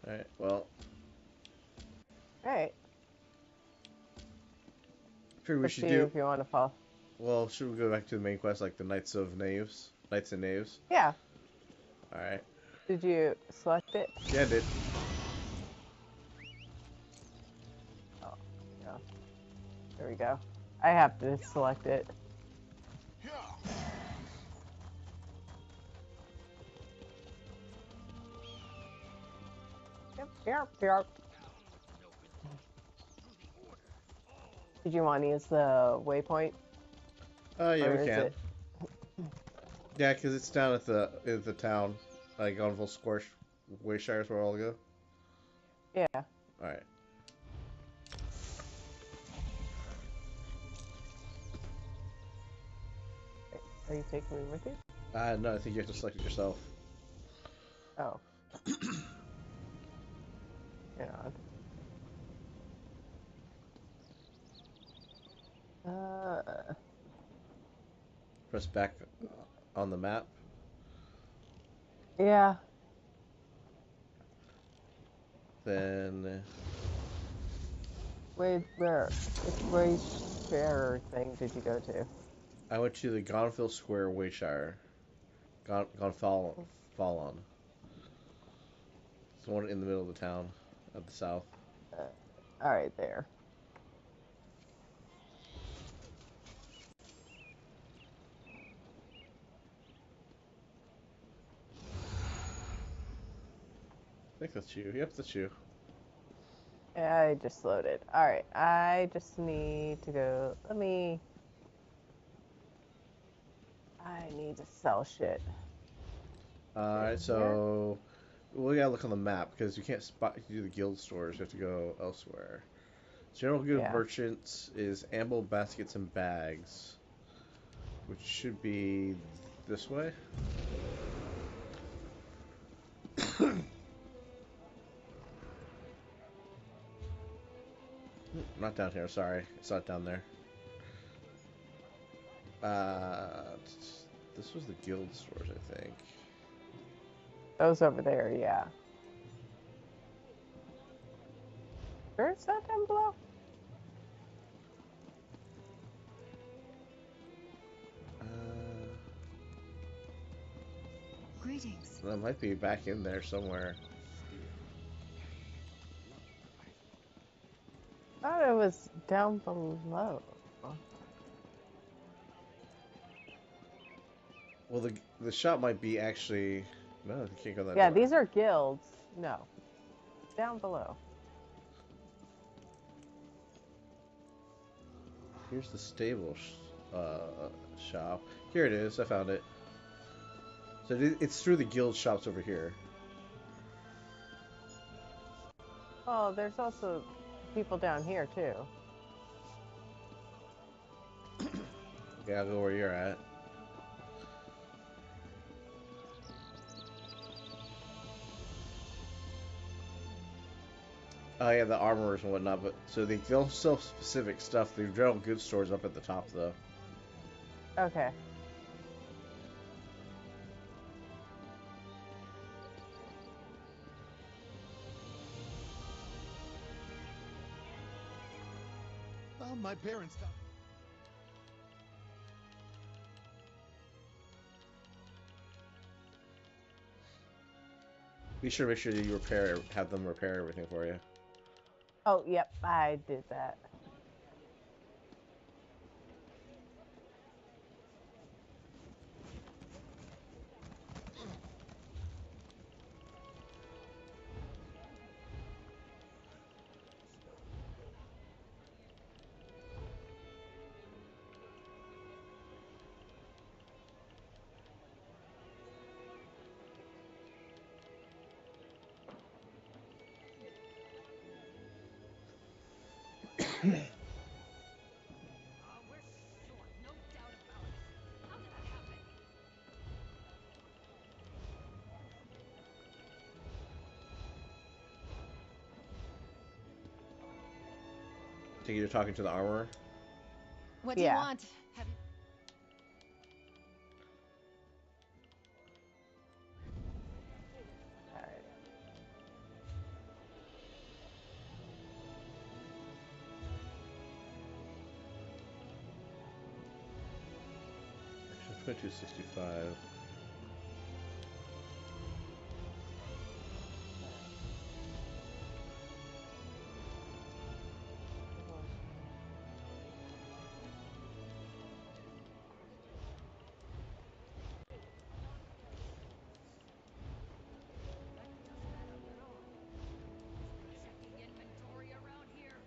Alright, well, Alright. figure we Let's should see do. if you want to fall. Well, should we go back to the main quest, like the Knights and Knaves? Yeah. Alright. Did you select it? Yeah, I did. Oh, yeah. There we go. I have to select it. Yep. Did you want to use the waypoint? Yeah, Or we is can. it- Yeah, because it's down at the town, like Gonville Squash, Wayshire is where I'll go. Yeah. Alright. Are you taking me with you? No, I think you have to select it yourself. Oh. Yeah. Press back on the map. Yeah. Then Which fair thing did you go to? I went to the Gonville Square, Wayshire. Gonfalon. It's the one in the middle of the town, at the south. Alright, there. I think that's you. Yep, that's you. I just loaded. Alright, I just need to go. I need to sell shit. Alright, so we gotta look on the map because you can't do the guild stores. You have to go elsewhere. General Good Yeah. Merchants is amble baskets and bags, which should be this way. Not down here. Sorry, it's not down there. This was the guild stores, I think. Those over there, yeah. Where is that down below? Greetings. That might be back in there somewhere. I thought it was down below. Well, the shop might be actually... No, you can't go that Yeah, door. these are guilds. No. Down below. Here's the stable shop. Here it is. I found it. So it's through the guild shops over here. Oh, there's also people down here, too. Okay, I'll go where you're at. Oh yeah, the armorers and whatnot, but so they don't sell specific stuff. The general goods stores up at the top, though. Okay. Found my parents down. Be sure to make sure that you have them repair everything for you. Oh, yep, I did that. We're short, no doubt about it. How did that happen? Think you're talking to the armorer? What do you want? Have you... All right. Actually, 2265. Checking inventory around here?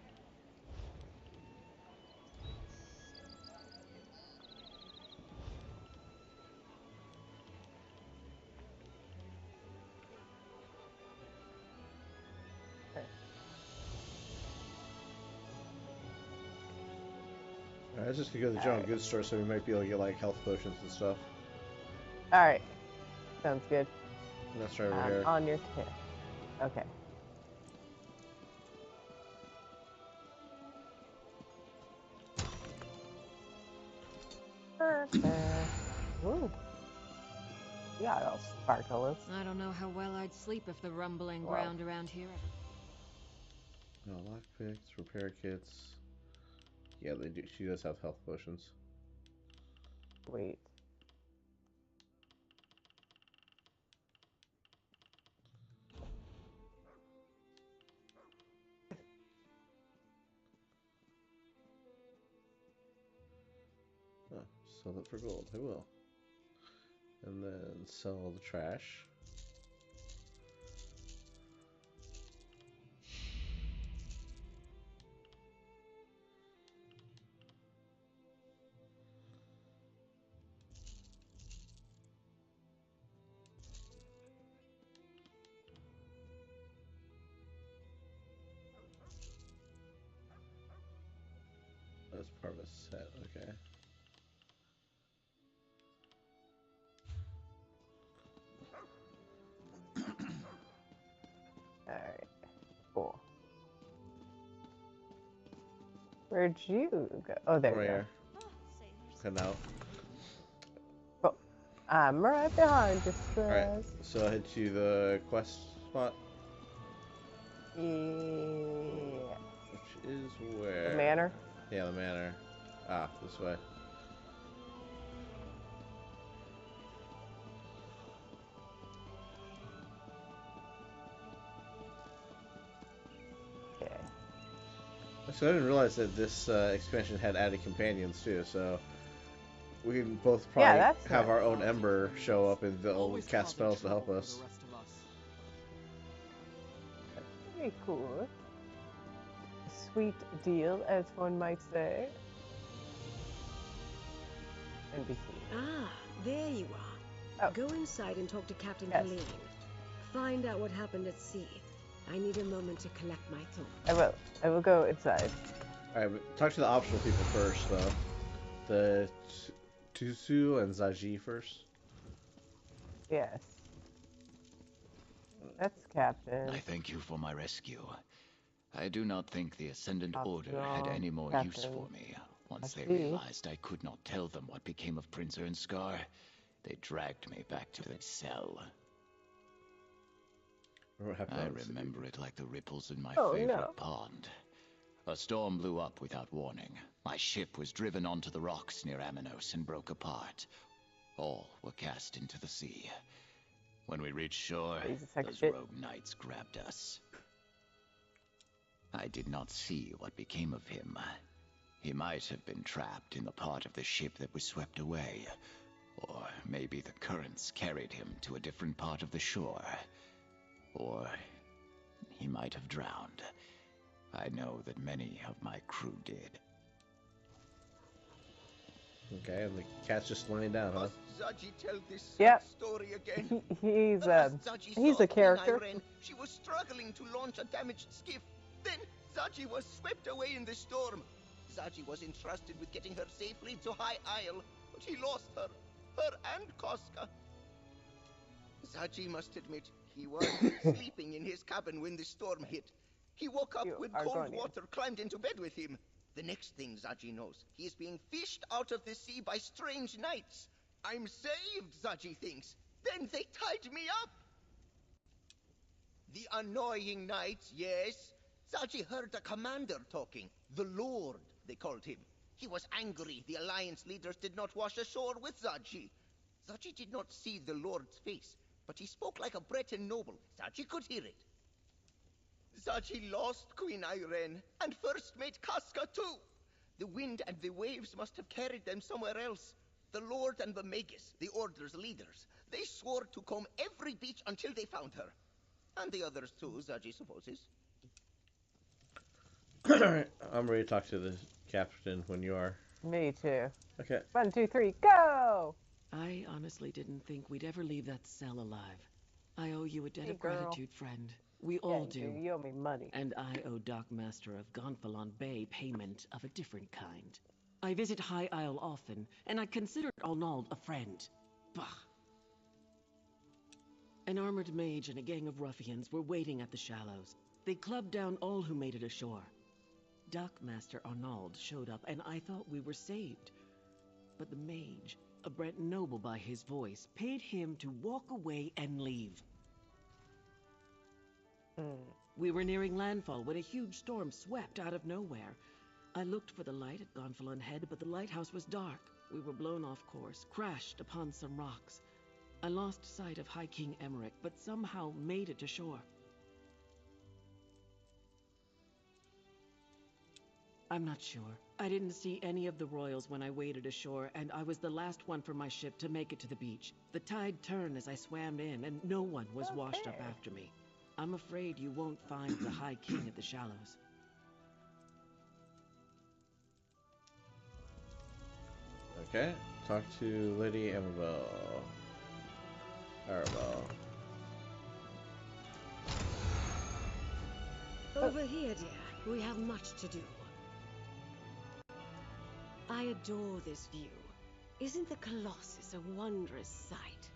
Alright, let's just go to the general goods store, so we might be able to get like health potions and stuff. All right. Sounds good. And that's right over here. On your tail. Okay. Perfect. Ooh. Yeah, all sparkles. I don't know how well I'd sleep if the rumbling Wow. ground around here. Oh, lockpicks, repair kits. Yeah, they do. She does have health potions. Wait. Oh, sell it for gold. I will. And then sell the trash. That's part of a set, okay. All right. Cool. Where'd you go? Oh, there Right you here. Oh, sailors. Heading out. go. I'm right behind you, Alright, Spurs. so I head to the quest spot, Yeah. which is where? The manor? Yeah, the manor. Ah, this way. Okay. So I didn't realize that this expansion had added companions too, so we can both probably have our own Ember show up and they'll cast spells to help us. Very cool. Sweet deal, as one might say. NPC. Ah, there you are. Oh. Go inside and talk to Captain Yes. Helene. Find out what happened at sea. I need a moment to collect my thoughts. I will. I will go inside. Alright, but talk to the optional people first, though. The Tusu and Zaji first. Yes. That's Captain. I thank you for my rescue. I do not think the Ascendant Order had no, any more use Captain. for me. Once they see. realized I could not tell them what became of Prince Ernskar, they dragged me back to the cell. What happened I on this? remember it like the ripples in my Oh, favorite no. pond. A storm blew up without warning. My ship was driven onto the rocks near Aminos and broke apart. All were cast into the sea. When we reached shore, those rogue knights grabbed us. I did not see what became of him. He might have been trapped in the part of the ship that was swept away. Or maybe the currents carried him to a different part of the shore. Or he might have drowned. I know that many of my crew did. Okay, and the cat's just laying down, huh? Zaji tell this Yep. story again. He's Zaji he's saw a character. Queen Irene. She was struggling to launch a damaged skiff. Then Zaji was swept away in the storm. Zaji was entrusted with getting her safely to High Isle, but he lost her and Koska. Zaji must admit he was sleeping in his cabin when the storm hit. He woke up with cold water, climbed into bed with him. The next thing Zaji knows, he is being fished out of the sea by strange knights. I'm saved, Zaji thinks. Then they tied me up. The annoying knights, yes. Zaji heard the commander talking. The Lord, they called him. He was angry the Alliance leaders did not wash ashore with Zaji. Zaji did not see the Lord's face, but he spoke like a Breton noble. Zaji could hear it. Zaji lost Queen Irene, and first mate Casca too. The wind and the waves must have carried them somewhere else. The Lord and the Magus, the Order's leaders, they swore to comb every beach until they found her. And the others too, Zaji supposes. I'm ready to talk to the captain when you are. Me too. Okay. 1, 2, 3, go! I honestly didn't think we'd ever leave that cell alive. I owe you a debt of gratitude, friend. We all do. You owe me money. And I owe Dock Master of Gonfalon Bay payment of a different kind. I visit High Isle often, and I consider Arnold a friend. Bah! An armored mage and a gang of ruffians were waiting at the shallows. They clubbed down all who made it ashore. Dock Master Arnold showed up, and I thought we were saved. But the mage, a Brent noble by his voice, paid him to walk away and leave. We were nearing landfall when a huge storm swept out of nowhere. I looked for the light at Gonfalon Head, but the lighthouse was dark. We were blown off course, crashed upon some rocks. I lost sight of High King Emmerich, but somehow made it to shore. I'm not sure. I didn't see any of the royals when I waded ashore, and I was the last one from my ship to make it to the beach. The tide turned as I swam in, and no one was washed up after me. I'm afraid you won't find the High King at the shallows. Okay. Talk to Lady Amabel. Arabelle. Over here, dear. We have much to do. I adore this view. Isn't the Colossus a wondrous sight?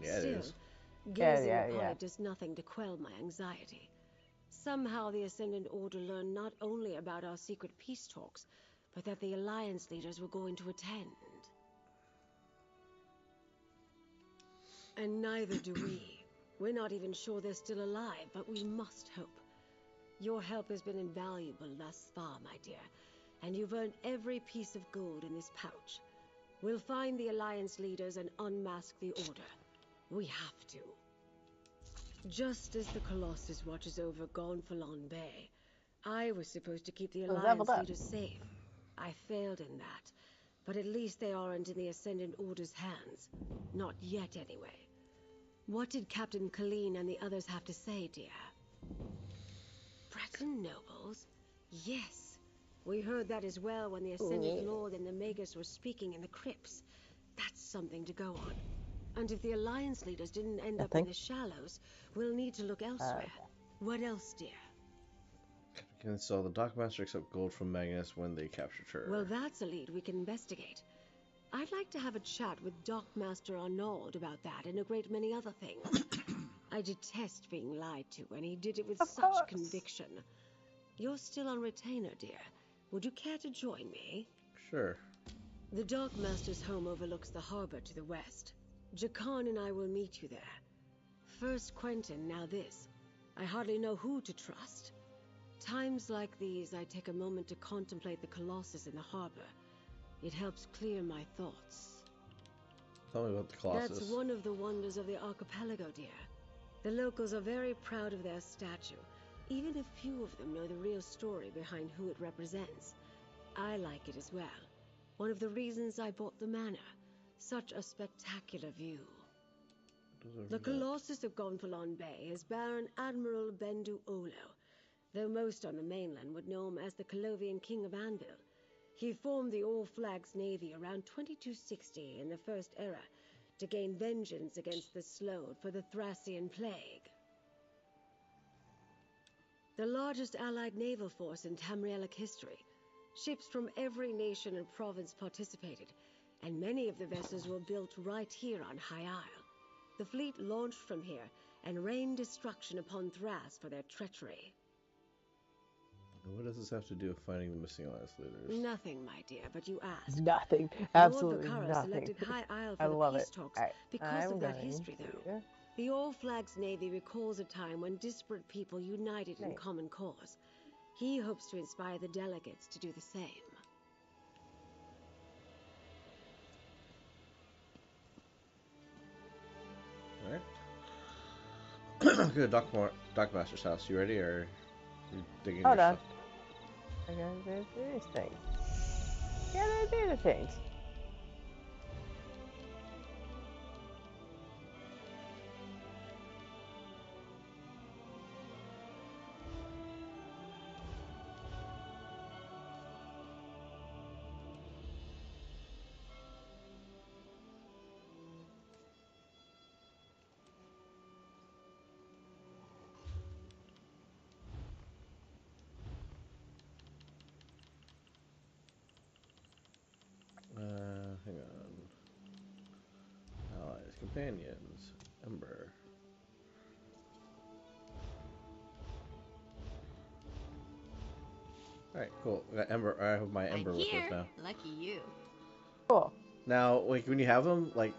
Yeah, it Still, is. gazing upon it does nothing to quell my anxiety. Somehow the Ascendant Order learned not only about our secret peace talks, but that the Alliance leaders were going to attend. And neither do we. We're not even sure they're still alive, but we must hope. Your help has been invaluable thus far, my dear, and you've earned every piece of gold in this pouch. We'll find the Alliance leaders and unmask the Order. We have to. Just as the Colossus watches over Gonfalon Bay, I was supposed to keep the Alliance leaders safe. I failed in that, but at least they aren't in the Ascendant Order's hands. Not yet, anyway. What did Captain Colleen and the others have to say, dear? Breton nobles? Yes. We heard that as well when the Ascendant Lord and the Magus were speaking in the crypts. That's something to go on. And if the Alliance leaders didn't end up in the Shallows, we'll need to look elsewhere. What else, dear? So the Dockmaster accept gold from Magnus when they captured her. Well, that's a lead we can investigate. I'd like to have a chat with Dockmaster Arnold about that and a great many other things. I detest being lied to, and he did it with such conviction. You're still on retainer, dear. Would you care to join me? Sure. The Dockmaster's home overlooks the harbor to the west. Jakan and I will meet you there. First Quentin, now this. I hardly know who to trust. Times like these, I take a moment to contemplate the Colossus in the harbor. It helps clear my thoughts. Tell me about the Colossus. That's one of the wonders of the archipelago, dear. The locals are very proud of their statue, even if few of them know the real story behind who it represents. I like it as well. One of the reasons I bought the manor. Such a spectacular view. The Colossus of Gonfalon Bay is Baron Admiral Bendu Olo, though most on the mainland would know him as the Colovian King of Anvil. He formed the All Flags Navy around 2260 in the First Era to gain vengeance against the Slode for the Thracian Plague. The largest allied naval force in Tamrielic history. Ships from every nation and province participated, and many of the vessels were built right here on High Isle. The fleet launched from here and rained destruction upon Thras for their treachery. What does this have to do with finding the missing Alliance leaders? Nothing, my dear, but you asked. Nothing. Absolutely Lord Bakara nothing. selected High Isle I for love the peace it. talks Right. because of that history, though. The All Flags Navy recalls a time when disparate people united in common cause. He hopes to inspire the delegates to do the same. Alright. Go to Dockmaster's house. You ready, or you digging Hold your on. stuff? I gotta do these things. Gotta do the things. Hang on. Allies, companions, Ember. Alright, cool. I got Ember. I have my Ember with us now. Lucky you. Cool. Now, like when you have them, like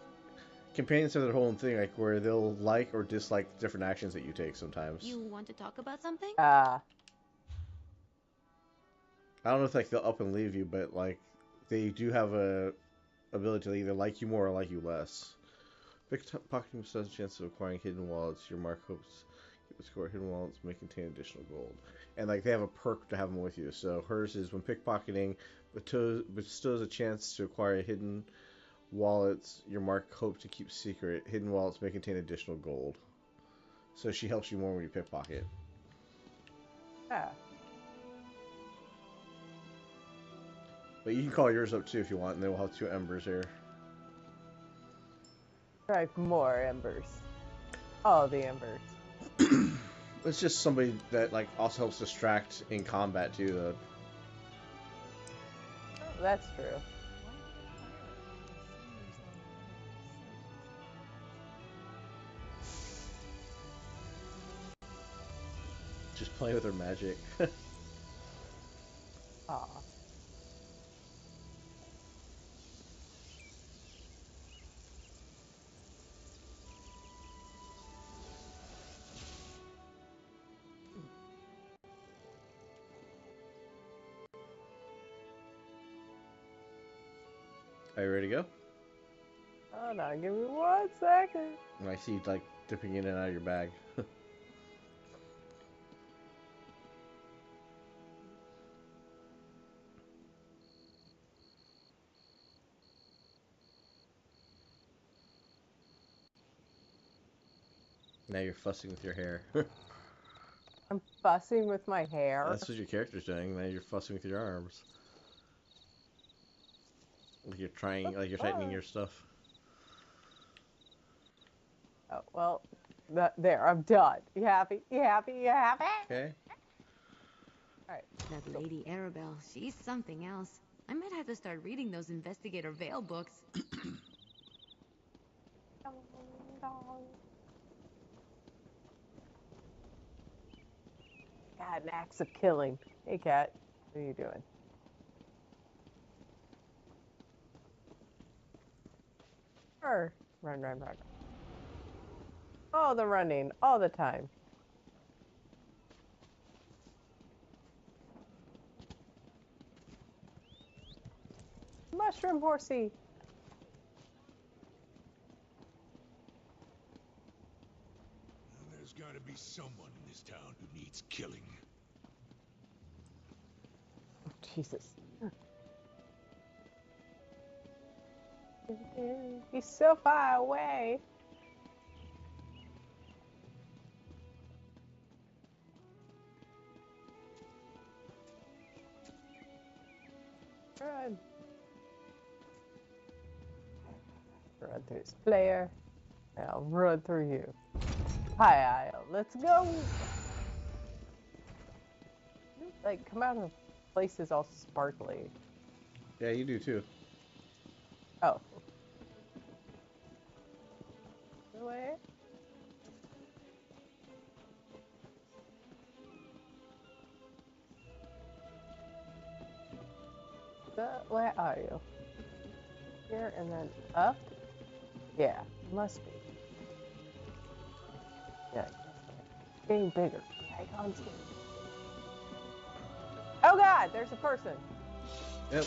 companions have their whole own thing, like where they'll like or dislike different actions that you take sometimes. You want to talk about something? I don't know if like they'll up and leave you, but like they do have a ability to either like you more or like you less. Pickpocketing has a chance of acquiring hidden wallets. Your mark hopes keep a score. Hidden wallets may contain additional gold, and like they have a perk to have them with you. So hers is when pickpocketing bestows a chance to acquire hidden wallets. Your mark hopes to keep secret. Hidden wallets may contain additional gold. So she helps you more when you pickpocket. Ah. But you can call yours up too if you want, and then we'll have 2 embers here. Try more embers. All the embers. It's just somebody that like also helps distract in combat too, though. Oh, that's true. Just playing with her magic. Aw. Are you ready to go? Hold on, give me 1 second. I see you like dipping in and out of your bag. Now you're fussing with your hair. I'm fussing with my hair. That's what your character's doing. Now you're fussing with your arms. Like you're trying, like you're tightening your stuff. Oh, well, there, I'm done. You happy? You happy? You happy? Okay. Alright. That Lady Arabelle, she's something else. I might have to start reading those Investigator Vale books. God, an axe of killing. Hey, cat. What are you doing? Run, run, run. Oh, the running. All the time. Mushroom horsey. There's gotta be someone in this town who needs killing. Oh, Jesus. He's so far away. Run. Run through this player. I'll run through you. Hi, Isle. Let's go. Like, come out of places all sparkly. Yeah, you do too. Oh. No way. Where are you? Here and then up? Yeah, must be. Yeah, getting bigger. Icon's getting bigger. Oh god, there's a person. Yep.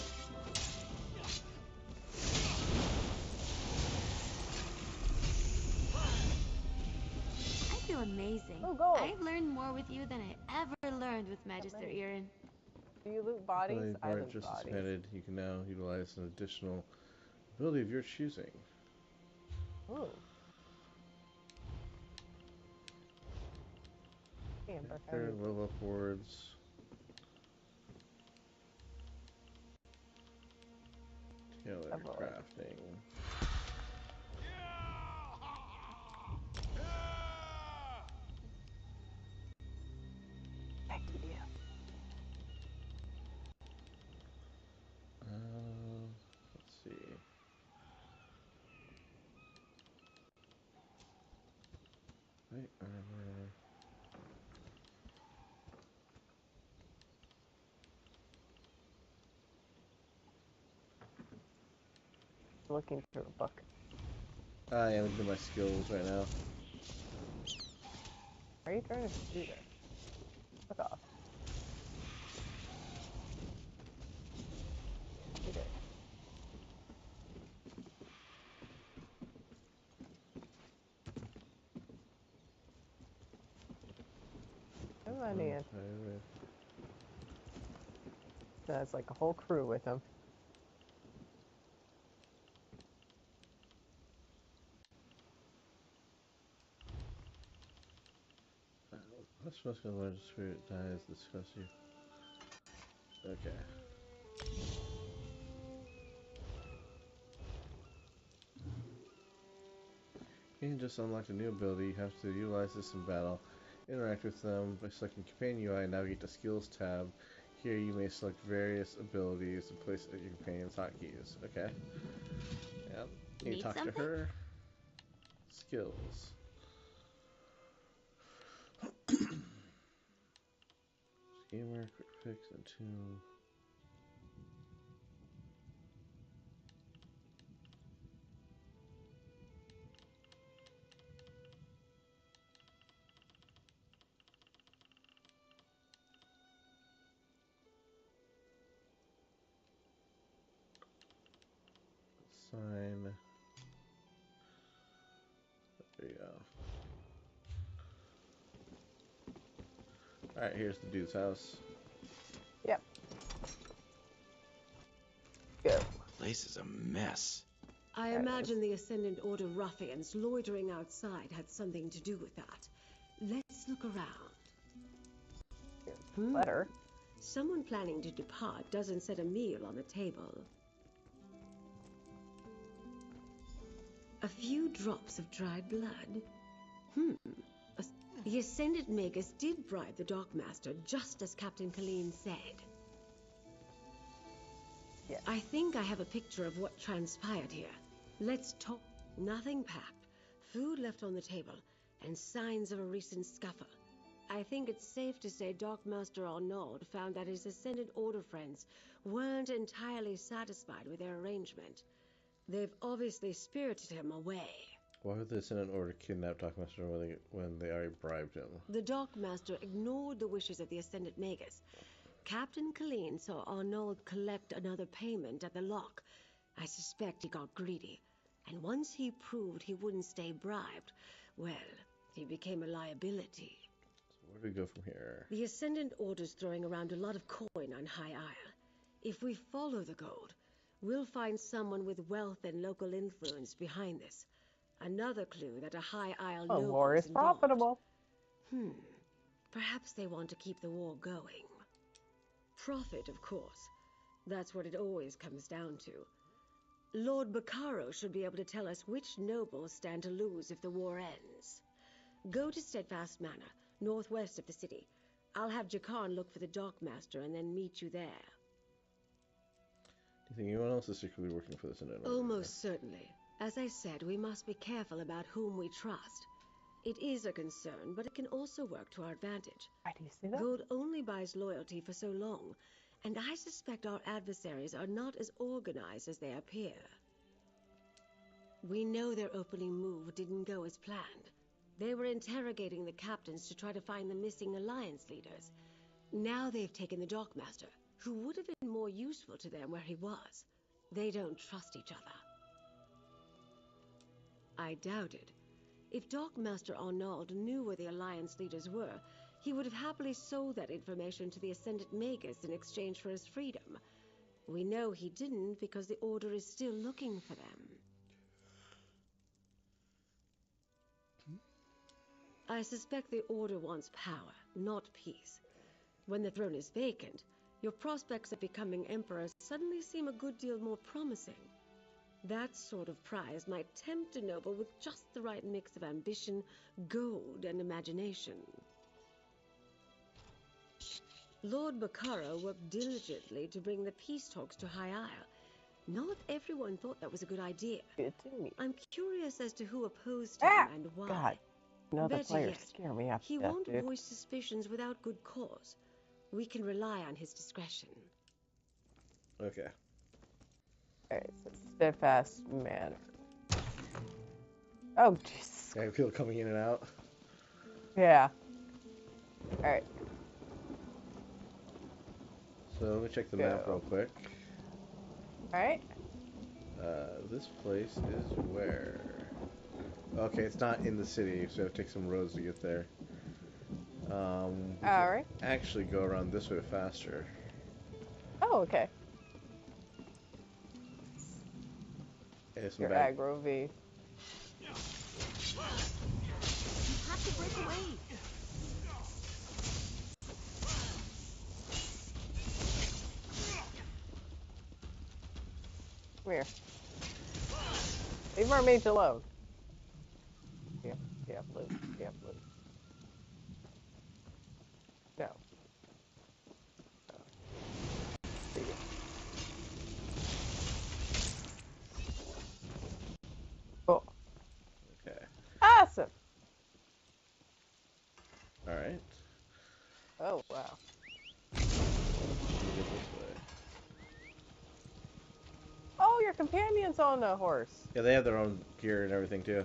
I feel amazing. Oh, gold. I've learned more with you than I ever learned with Magister Irin. Do you loot bodies? I loot Just bodies. expanded. You can now utilize an additional ability of your choosing. Ooh. Amber, Third level upwards. Tailor crafting. Heck yeah. Let's see. Right armor. Looking through a book. I am doing my skills right now. Are you trying to do that? Fuck off. You did. Come on in. That's like a whole crew with him. What's supposed to learn spirit dies discuss you? Okay. You just unlocked a new ability. You have to utilize this in battle. Interact with them by selecting Companion UI and navigate to Skills tab. Here you may select various abilities and place at your companion's hotkeys. Okay. Yep. You talk to her. Skills. Gamer, quick fix, and tune. sign. There you go. Alright, here's the dude's house. Yep. Go. Place is a mess. I imagine the Ascendant Order ruffians loitering outside had something to do with that. Let's look around. Letter. Someone planning to depart doesn't set a meal on the table. A few drops of dried blood. The Ascendant Magus did bribe the Dockmaster, just as Captain Colleen said. Yeah. I think I have a picture of what transpired here. Let's talk. Nothing packed, food left on the table, and signs of a recent scuffle. I think it's safe to say Dockmaster Arnaud found that his Ascendant Order friends weren't entirely satisfied with their arrangement. They've obviously spirited him away. Why would the Ascendant Order kidnap Dockmaster when they already bribed him? The Dockmaster ignored the wishes of the Ascendant Magus. Captain Colleen saw Arnaud collect another payment at the lock. I suspect he got greedy. And once he proved he wouldn't stay bribed, well, he became a liability. So where do we go from here? The Ascendant Order's throwing around a lot of coin on High Isle. If we follow the gold, we'll find someone with wealth and local influence behind this. Another clue that a High Isle Oh, noble war is involved. profitable. Perhaps they want to keep the war going. Profit, of course. That's what it always comes down to. Lord Bacaro should be able to tell us which nobles stand to lose if the war ends. Go to Steadfast Manor, northwest of the city. I'll have Jakarn look for the Dockmaster and then meet you there. Do you think anyone else is secretly working for the Ascendant Order? Almost certainly. As I said, we must be careful about whom we trust. It is a concern, but it can also work to our advantage. Why do you say that? Gold only buys loyalty for so long, and I suspect our adversaries are not as organized as they appear. We know their opening move didn't go as planned. They were interrogating the captains to try to find the missing alliance leaders. Now they've taken the Dockmaster, who would have been more useful to them where he was. They don't trust each other. I doubt it. If Dockmaster Arnaud knew where the alliance leaders were, he would have happily sold that information to the Ascendant Magus in exchange for his freedom. We know he didn't because the Order is still looking for them. I suspect the Order wants power, not peace. When the throne is vacant, your prospects of becoming Emperor suddenly seem a good deal more promising. That sort of prize might tempt a noble with just the right mix of ambition, gold, and imagination. Lord Bacaro worked diligently to bring the peace talks to High Isle. Not everyone thought that was a good idea. Good to me. I'm curious as to who opposed him and why. God. Another Better player yet, scare me up he to death, won't dude. voice suspicions without good cause. We can rely on his discretion. Okay. Alright, so Steadfast Manor. Oh, Jesus. I have people coming in and out. Yeah. Alright. So let me check the map real quick. Alright. This place is where? Okay, it's not in the city, so I have to take some roads to get there. Alright. Actually go around this way faster. Oh, okay. Yeah, some Your bad... aggro V. You have to break away. Come here. Leave our mage alone. Yeah, blue. Yeah, blue. No. See ya. Cool. Okay. Awesome. Alright. Oh, wow. This way. Oh, your companion's on a horse. Yeah, they have their own gear and everything too.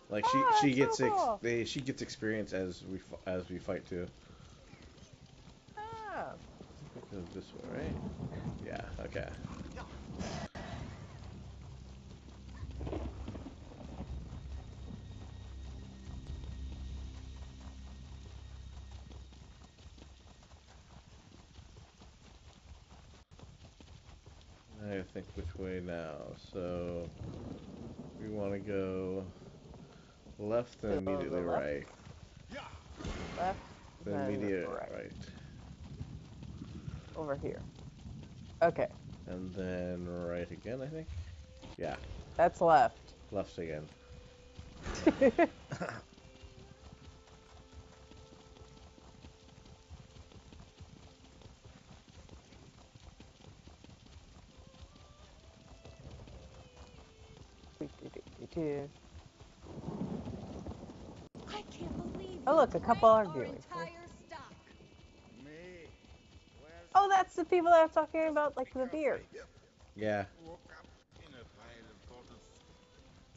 Like she gets so cool. she gets experience as we fight too. Ah. It goes this way, right? Yeah. Okay. I think which way now. So we want to go left and immediately right. Left, then immediately right. Over here. Okay. And then right again, I think. Yeah. That's left. Left again. I can't believe. Oh look, a couple arguing. Oh, that's the people that I was talking about, like the beer. Yeah.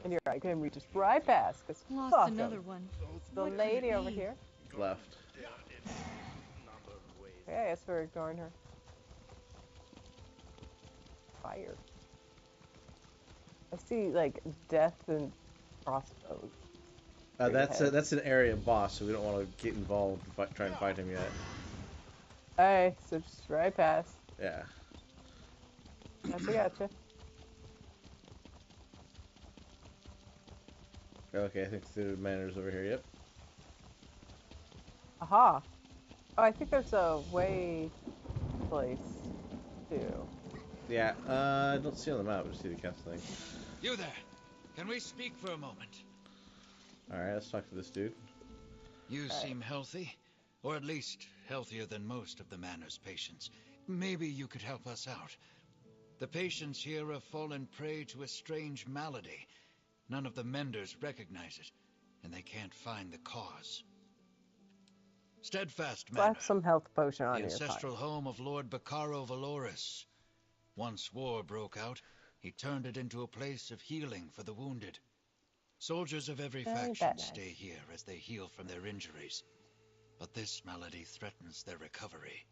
And you're right, can we just right past? Cause lost fuck another 'em. one. The lady over here. Left. Okay, I guess we're ignoring her. Fire. I see like death and crossbows. That's an area boss, so we don't want to get involved and try and fight him yet. Alright, so just right past. Yeah. Gotcha. Okay, I think the manor's over here. Yep. Aha. Oh, I think there's a way place too. Yeah. I don't see on the map. I just see the castle thing. You there? Can we speak for a moment? All right, let's talk to this dude. You seem healthy, or at least healthier than most of the manor's patients. Maybe you could help us out. The patients here have fallen prey to a strange malady. None of the menders recognize it, and they can't find the cause. Steadfast Manor, Slap some health potion on the your ancestral home of Lord Bacaro Valoris. Once war broke out, he turned it into a place of healing for the wounded. Soldiers of every faction stay here as they heal from their injuries, but this malady threatens their recovery.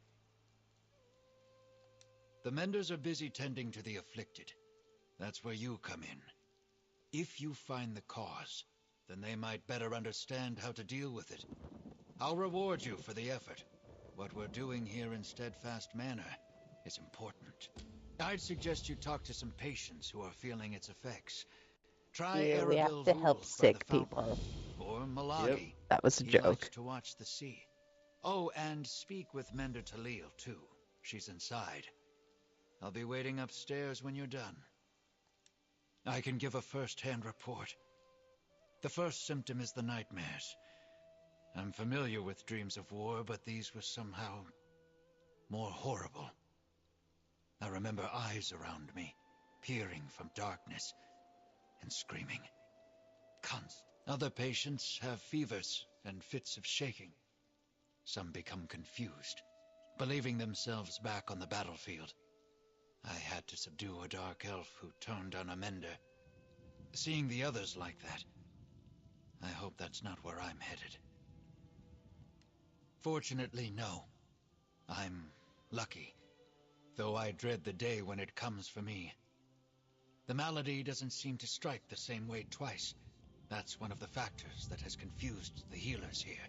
The menders are busy tending to the afflicted. That's where you come in. If you find the cause, then they might better understand how to deal with it. I'll reward you for the effort. What we're doing here in Steadfast Manor is important. I'd suggest you talk to some patients who are feeling its effects. Try Yeah, we have Arabil to help Vul by sick the fountain, people. or Malagi. Yep. That was a He joke. likes to watch the sea. Oh, and speak with Mender Talil too. She's inside. I'll be waiting upstairs when you're done. I can give a first-hand report. The first symptom is the nightmares. I'm familiar with dreams of war, but these were somehow more horrible. I remember eyes around me, peering from darkness and screaming. Other patients have fevers and fits of shaking. Some become confused, believing themselves back on the battlefield. I had to subdue a dark elf who turned on a mender. Seeing the others like that, I hope that's not where I'm headed. Fortunately, no. I'm lucky, though I dread the day when it comes for me. The malady doesn't seem to strike the same way twice. That's one of the factors that has confused the healers here.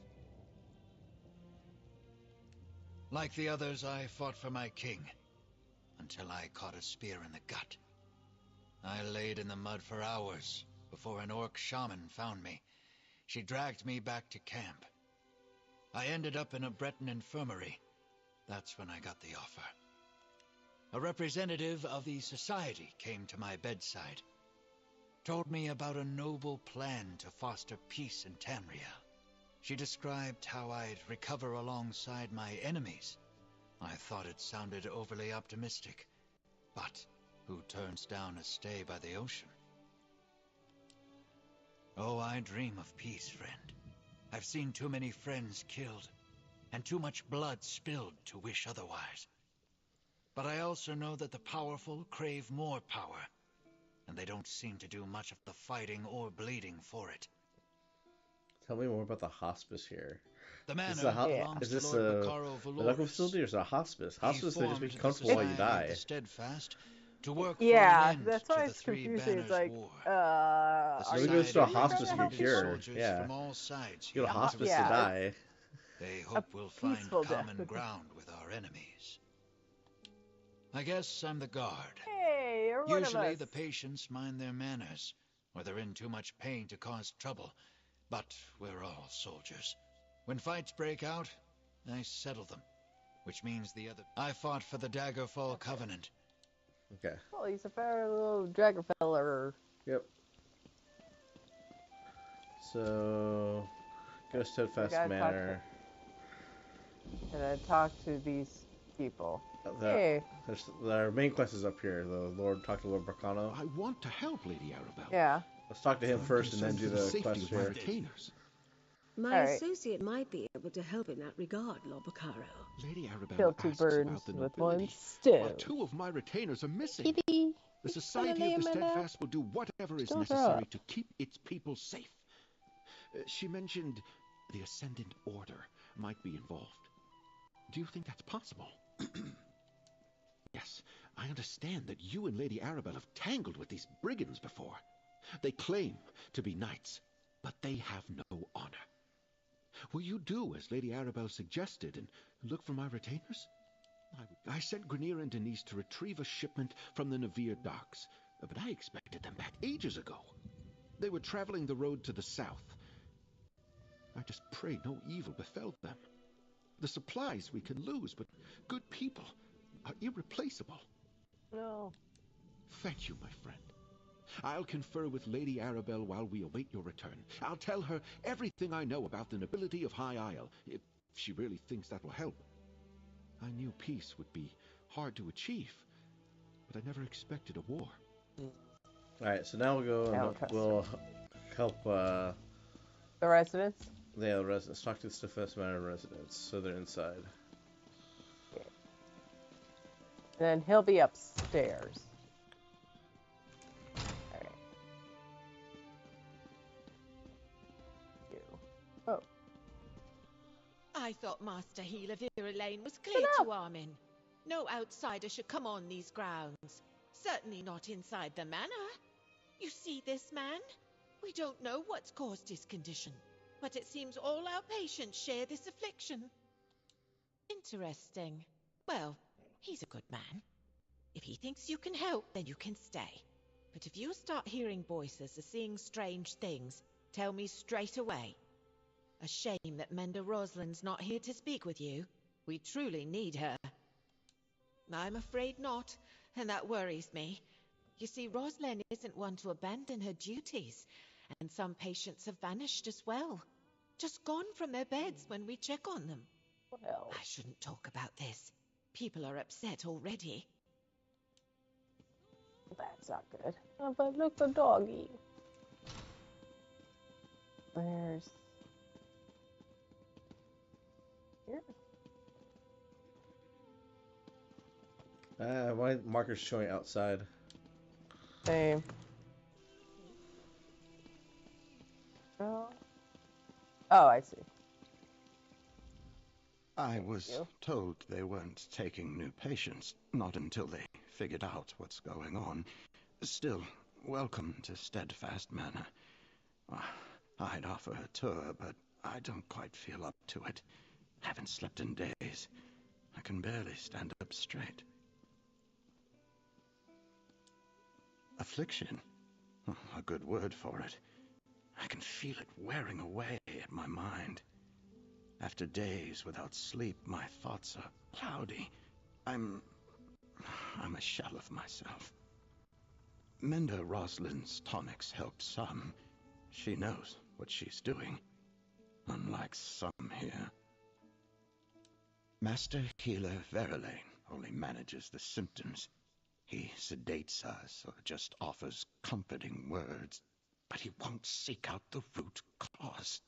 Like the others, I fought for my king, until I caught a spear in the gut. I laid in the mud for hours before an orc shaman found me. She dragged me back to camp. I ended up in a Breton infirmary. That's when I got the offer. A representative of the society came to my bedside. Told me about a noble plan to foster peace in Tamriel. She described how I'd recover alongside my enemies. I thought it sounded overly optimistic. But who turns down a stay by the ocean? Oh, I dream of peace, friend. I've seen too many friends killed, and too much blood spilled to wish otherwise. But I also know that the powerful crave more power, and they don't seem to do much of the fighting or bleeding for it. Tell me more about the hospice here. The manor is this a medical facility or is it a hospice? Hospice, they just make you comfortable while you die. Steadfast to work Yeah, for an that's end why to it's the Three confusing. It's Banners like, War. Nobody goes to a hospice to get cured. Soldiers Yeah. from all sides You go to here. hospice to Yeah. die. They hope we'll find peaceful common death. ground with our enemies. I guess I'm the guard. Hey, you're one of Usually us. the patients mind their manners, or they're in too much pain to cause trouble. But we're all soldiers. When fights break out, I settle them. Which means I fought for the Daggerfall Covenant. Okay. Oh, he's a fair little Dragonfeller. Yep. So, go Steadfast Manor. And I talk to these people. Hey. Our main quest is up here. Talk to Lord Bracano. I want to help Lady Arabelle. Yeah. Let's talk to him first and then do the quest of here. my retainers. My associate might be able to help in that regard, Lord Bacaro. Lady Arabelle Kill two asks birds about the with nobility. one stone. While two of my retainers are missing. Kitty. The Society of the Steadfast will do whatever is necessary to keep its people safe. She mentioned the Ascendant Order might be involved. Do you think that's possible? Yes, I understand that you and Lady Arabelle have tangled with these brigands before. They claim to be knights, but they have no honor. Will you do as Lady Arabelle suggested and look for my retainers? I sent Grenier and Denise to retrieve a shipment from the Navir docks, but I expected them back ages ago. They were traveling the road to the south. I just pray no evil befell them. The supplies we can lose, but good people are irreplaceable. No. Thank you, my friend. I'll confer with Lady Arabelle while we await your return. I'll tell her everything I know about the nobility of High Isle, if she really thinks that will help. I knew peace would be hard to achieve, but I never expected a war. Alright, so now we'll go and we'll help the residents? Yeah, the residents. Talk to the Steadfast Manor residents, so they're inside. Okay. Then he'll be upstairs. Alright. Oh. I thought Master Heel of Irulan was clear to Armin. No outsider should come on these grounds. Certainly not inside the manor. You see this man? We don't know what's caused his condition, but it seems all our patients share this affliction. Interesting. Well, he's a good man. If he thinks you can help, then you can stay. But if you start hearing voices or seeing strange things, tell me straight away. A shame that Menda Rosalind's not here to speak with you. We truly need her. I'm afraid not, and that worries me. You see, Rosalind isn't one to abandon her duties, and some patients have vanished as well. Just gone from their beds when we check on them. Well. I shouldn't talk about this. People are upset already. That's not good. Oh, but look, the doggy. Where's... Here? Why markers showing outside? Same. Oh, I see. I was told they weren't taking new patients, not until they figured out what's going on. Still, welcome to Steadfast Manor. I'd offer a tour, but I don't quite feel up to it. Haven't slept in days. I can barely stand up straight. Affliction? A good word for it. I can feel it wearing away at my mind. After days without sleep, my thoughts are cloudy. I'm a shell of myself. Menda Rosalind's tonics help some. She knows what she's doing, unlike some here. Master Healer Verlaine only manages the symptoms. He sedates us or just offers comforting words, but he won't seek out the root cause.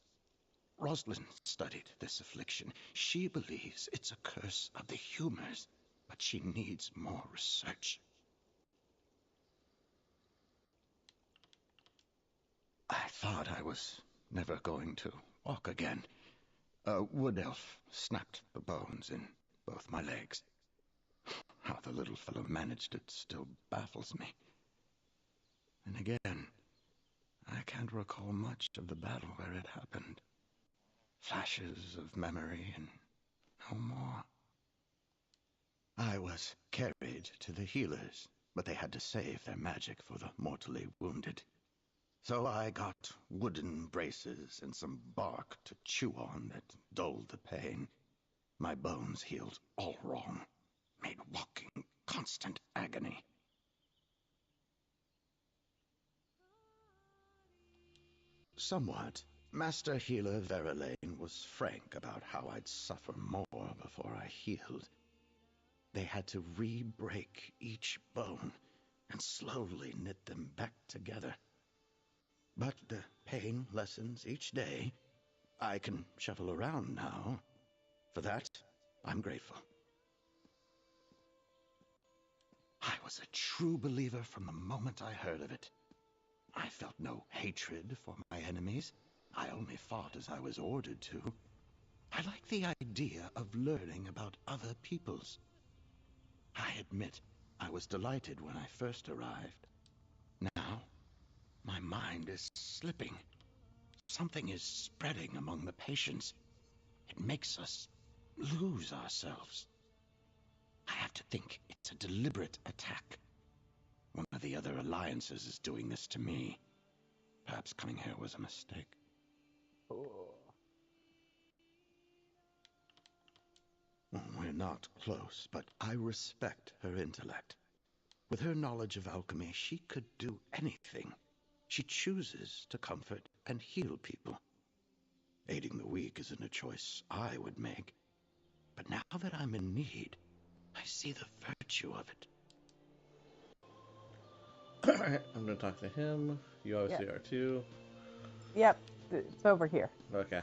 Rosalind studied this affliction. She believes it's a curse of the humors, but she needs more research. I thought I was never going to walk again. A wood elf snapped the bones in both my legs. How the little fellow managed it still baffles me. And again, I can't recall much of the battle where it happened. Flashes of memory and no more. I was carried to the healers, but they had to save their magic for the mortally wounded. So I got wooden braces and some bark to chew on that dulled the pain. My bones healed all wrong, made walking constant agony. Somewhat. Master Healer Verlaine was frank about how I'd suffer more before I healed. They had to re-break each bone and slowly knit them back together. But the pain lessens each day. I can shuffle around now. For that, I'm grateful. I was a true believer from the moment I heard of it. I felt no hatred for my enemies. I only fought as I was ordered to. I like the idea of learning about other peoples. I admit I was delighted when I first arrived. Now, my mind is slipping. Something is spreading among the patients. It makes us lose ourselves. I have to think it's a deliberate attack. One of the other alliances is doing this to me. Perhaps coming here was a mistake. We're not close, but I respect her intellect. With her knowledge of alchemy, she could do anything. She chooses to comfort and heal people. Aiding the weak isn't a choice I would make. But now that I'm in need, I see the virtue of it. Alright, I'm gonna talk to him. You obviously are too. Yep, it's over here. Okay.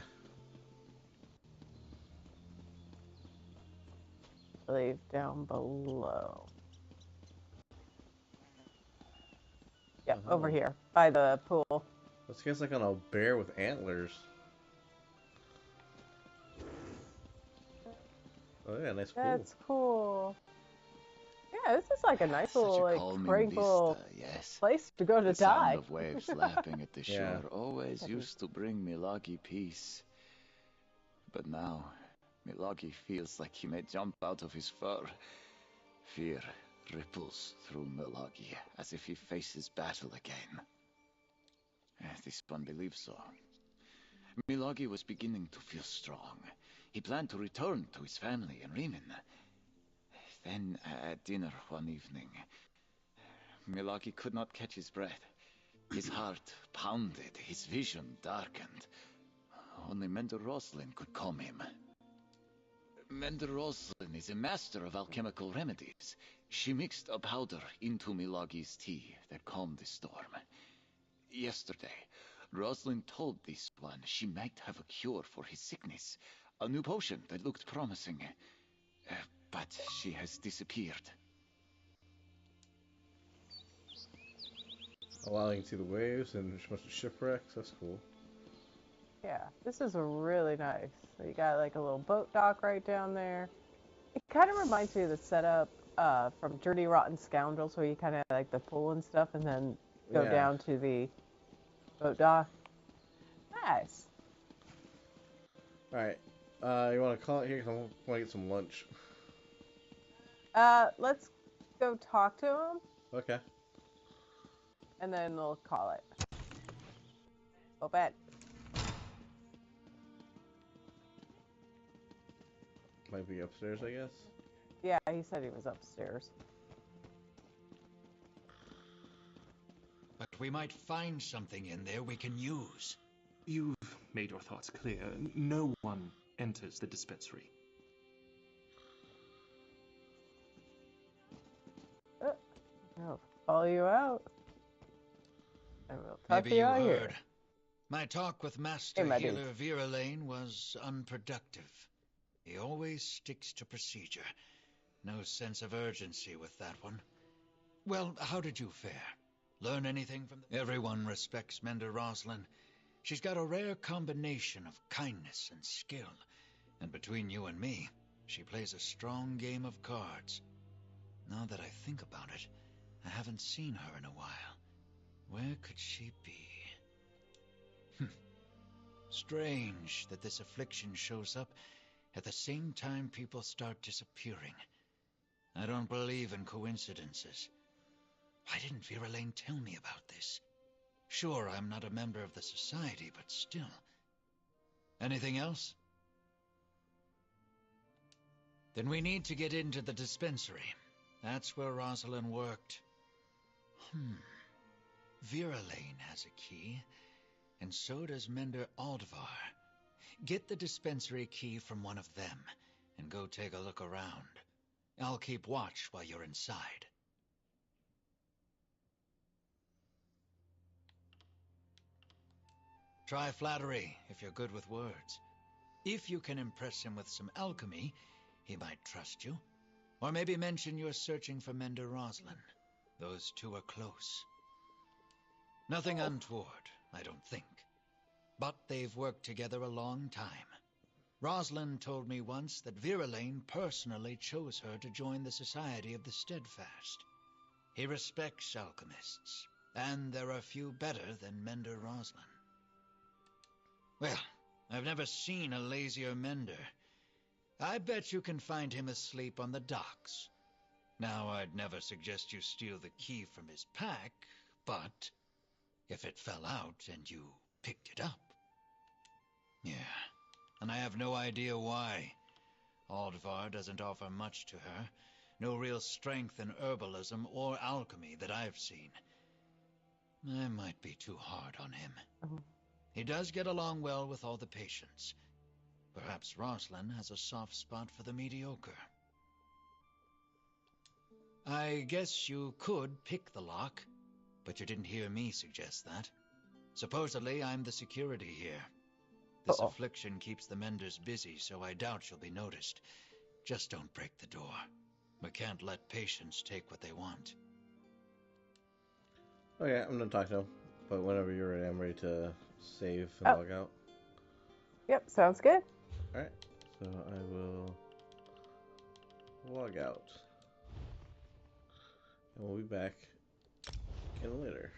I believe down below. Yep, over here, by the pool. This guy's like on a bear with antlers. Oh yeah, nice pool. That's cool. Yeah, this is like a nice little, like, tranquil place to go to the die. Sound of waves lapping at the shore Yeah. always used to bring Milagi peace. But now, Milagi feels like he may jump out of his fur. Fear ripples through Milagi as if he faces battle again. This one believes so. Milagi was beginning to feel strong. He planned to return to his family in Riemann. Then, at dinner one evening, Milagi could not catch his breath. His heart pounded, his vision darkened. Only Mender Roslin could calm him. Mender Roslin is a master of alchemical remedies. She mixed a powder into Milagi's tea that calmed the storm. Yesterday, Roslin told this one she might have a cure for his sickness, a new potion that looked promising. But she has disappeared. Oh wow, you can see the waves and there's a bunch of shipwrecks. That's cool. Yeah, this is really nice. So you got like a little boat dock right down there. It kind of reminds me of the setup from Dirty Rotten Scoundrels, where you kind of like the pool and stuff, and then go down to the boat dock. Nice. All right, you want to call it here? 'Cause I want to get some lunch. Let's go talk to him, Okay. and then we'll call it. Go bed. Might be upstairs, I guess. Yeah, he said he was upstairs. But we might find something in there we can use. You've made your thoughts clear. No one enters the dispensary. I'll follow you out. And we'll talk Maybe to you you out heard. here. My talk with Master Hey, my Healer dude. Verlaine was unproductive. He always sticks to procedure. No sense of urgency with that one. Well, how did you fare? Learn anything from Everyone respects Mender Roslin. She's got a rare combination of kindness and skill. And between you and me, she plays a strong game of cards. Now that I think about it, I haven't seen her in a while. Where could she be? Strange that this affliction shows up at the same time people start disappearing. I don't believe in coincidences. Why didn't Vera Lane tell me about this? Sure, I'm not a member of the society, but still. Anything else? Then we need to get into the dispensary. That's where Rosalind worked. Vera Lane has a key, and so does Mender Aldvar. Get the dispensary key from one of them, and go take a look around. I'll keep watch while you're inside. Try flattery, if you're good with words. If you can impress him with some alchemy, he might trust you. Or maybe mention you're searching for Mender Rosalind. Those two are close. Nothing untoward, I don't think. But they've worked together a long time. Rosalind told me once that Vera Lane personally chose her to join the Society of the Steadfast. He respects alchemists, and there are few better than Mender Rosalind. Well, I've never seen a lazier Mender. I bet you can find him asleep on the docks. Now, I'd never suggest you steal the key from his pack, but if it fell out and you picked it up... Yeah, and I have no idea why. Aldvar doesn't offer much to her. No real strength in herbalism or alchemy that I've seen. I might be too hard on him. He does get along well with all the patients. Perhaps Rosalind has a soft spot for the mediocre. I guess you could pick the lock, but you didn't hear me suggest that. Supposedly, I'm the security here. This affliction keeps the Menders busy, so I doubt you'll be noticed. Just don't break the door. We can't let patients take what they want. Okay, I'm gonna talk to him, but whenever you're ready, I'm ready to save and log out. Yep, sounds good. Alright, so I will log out. And we'll be back again later.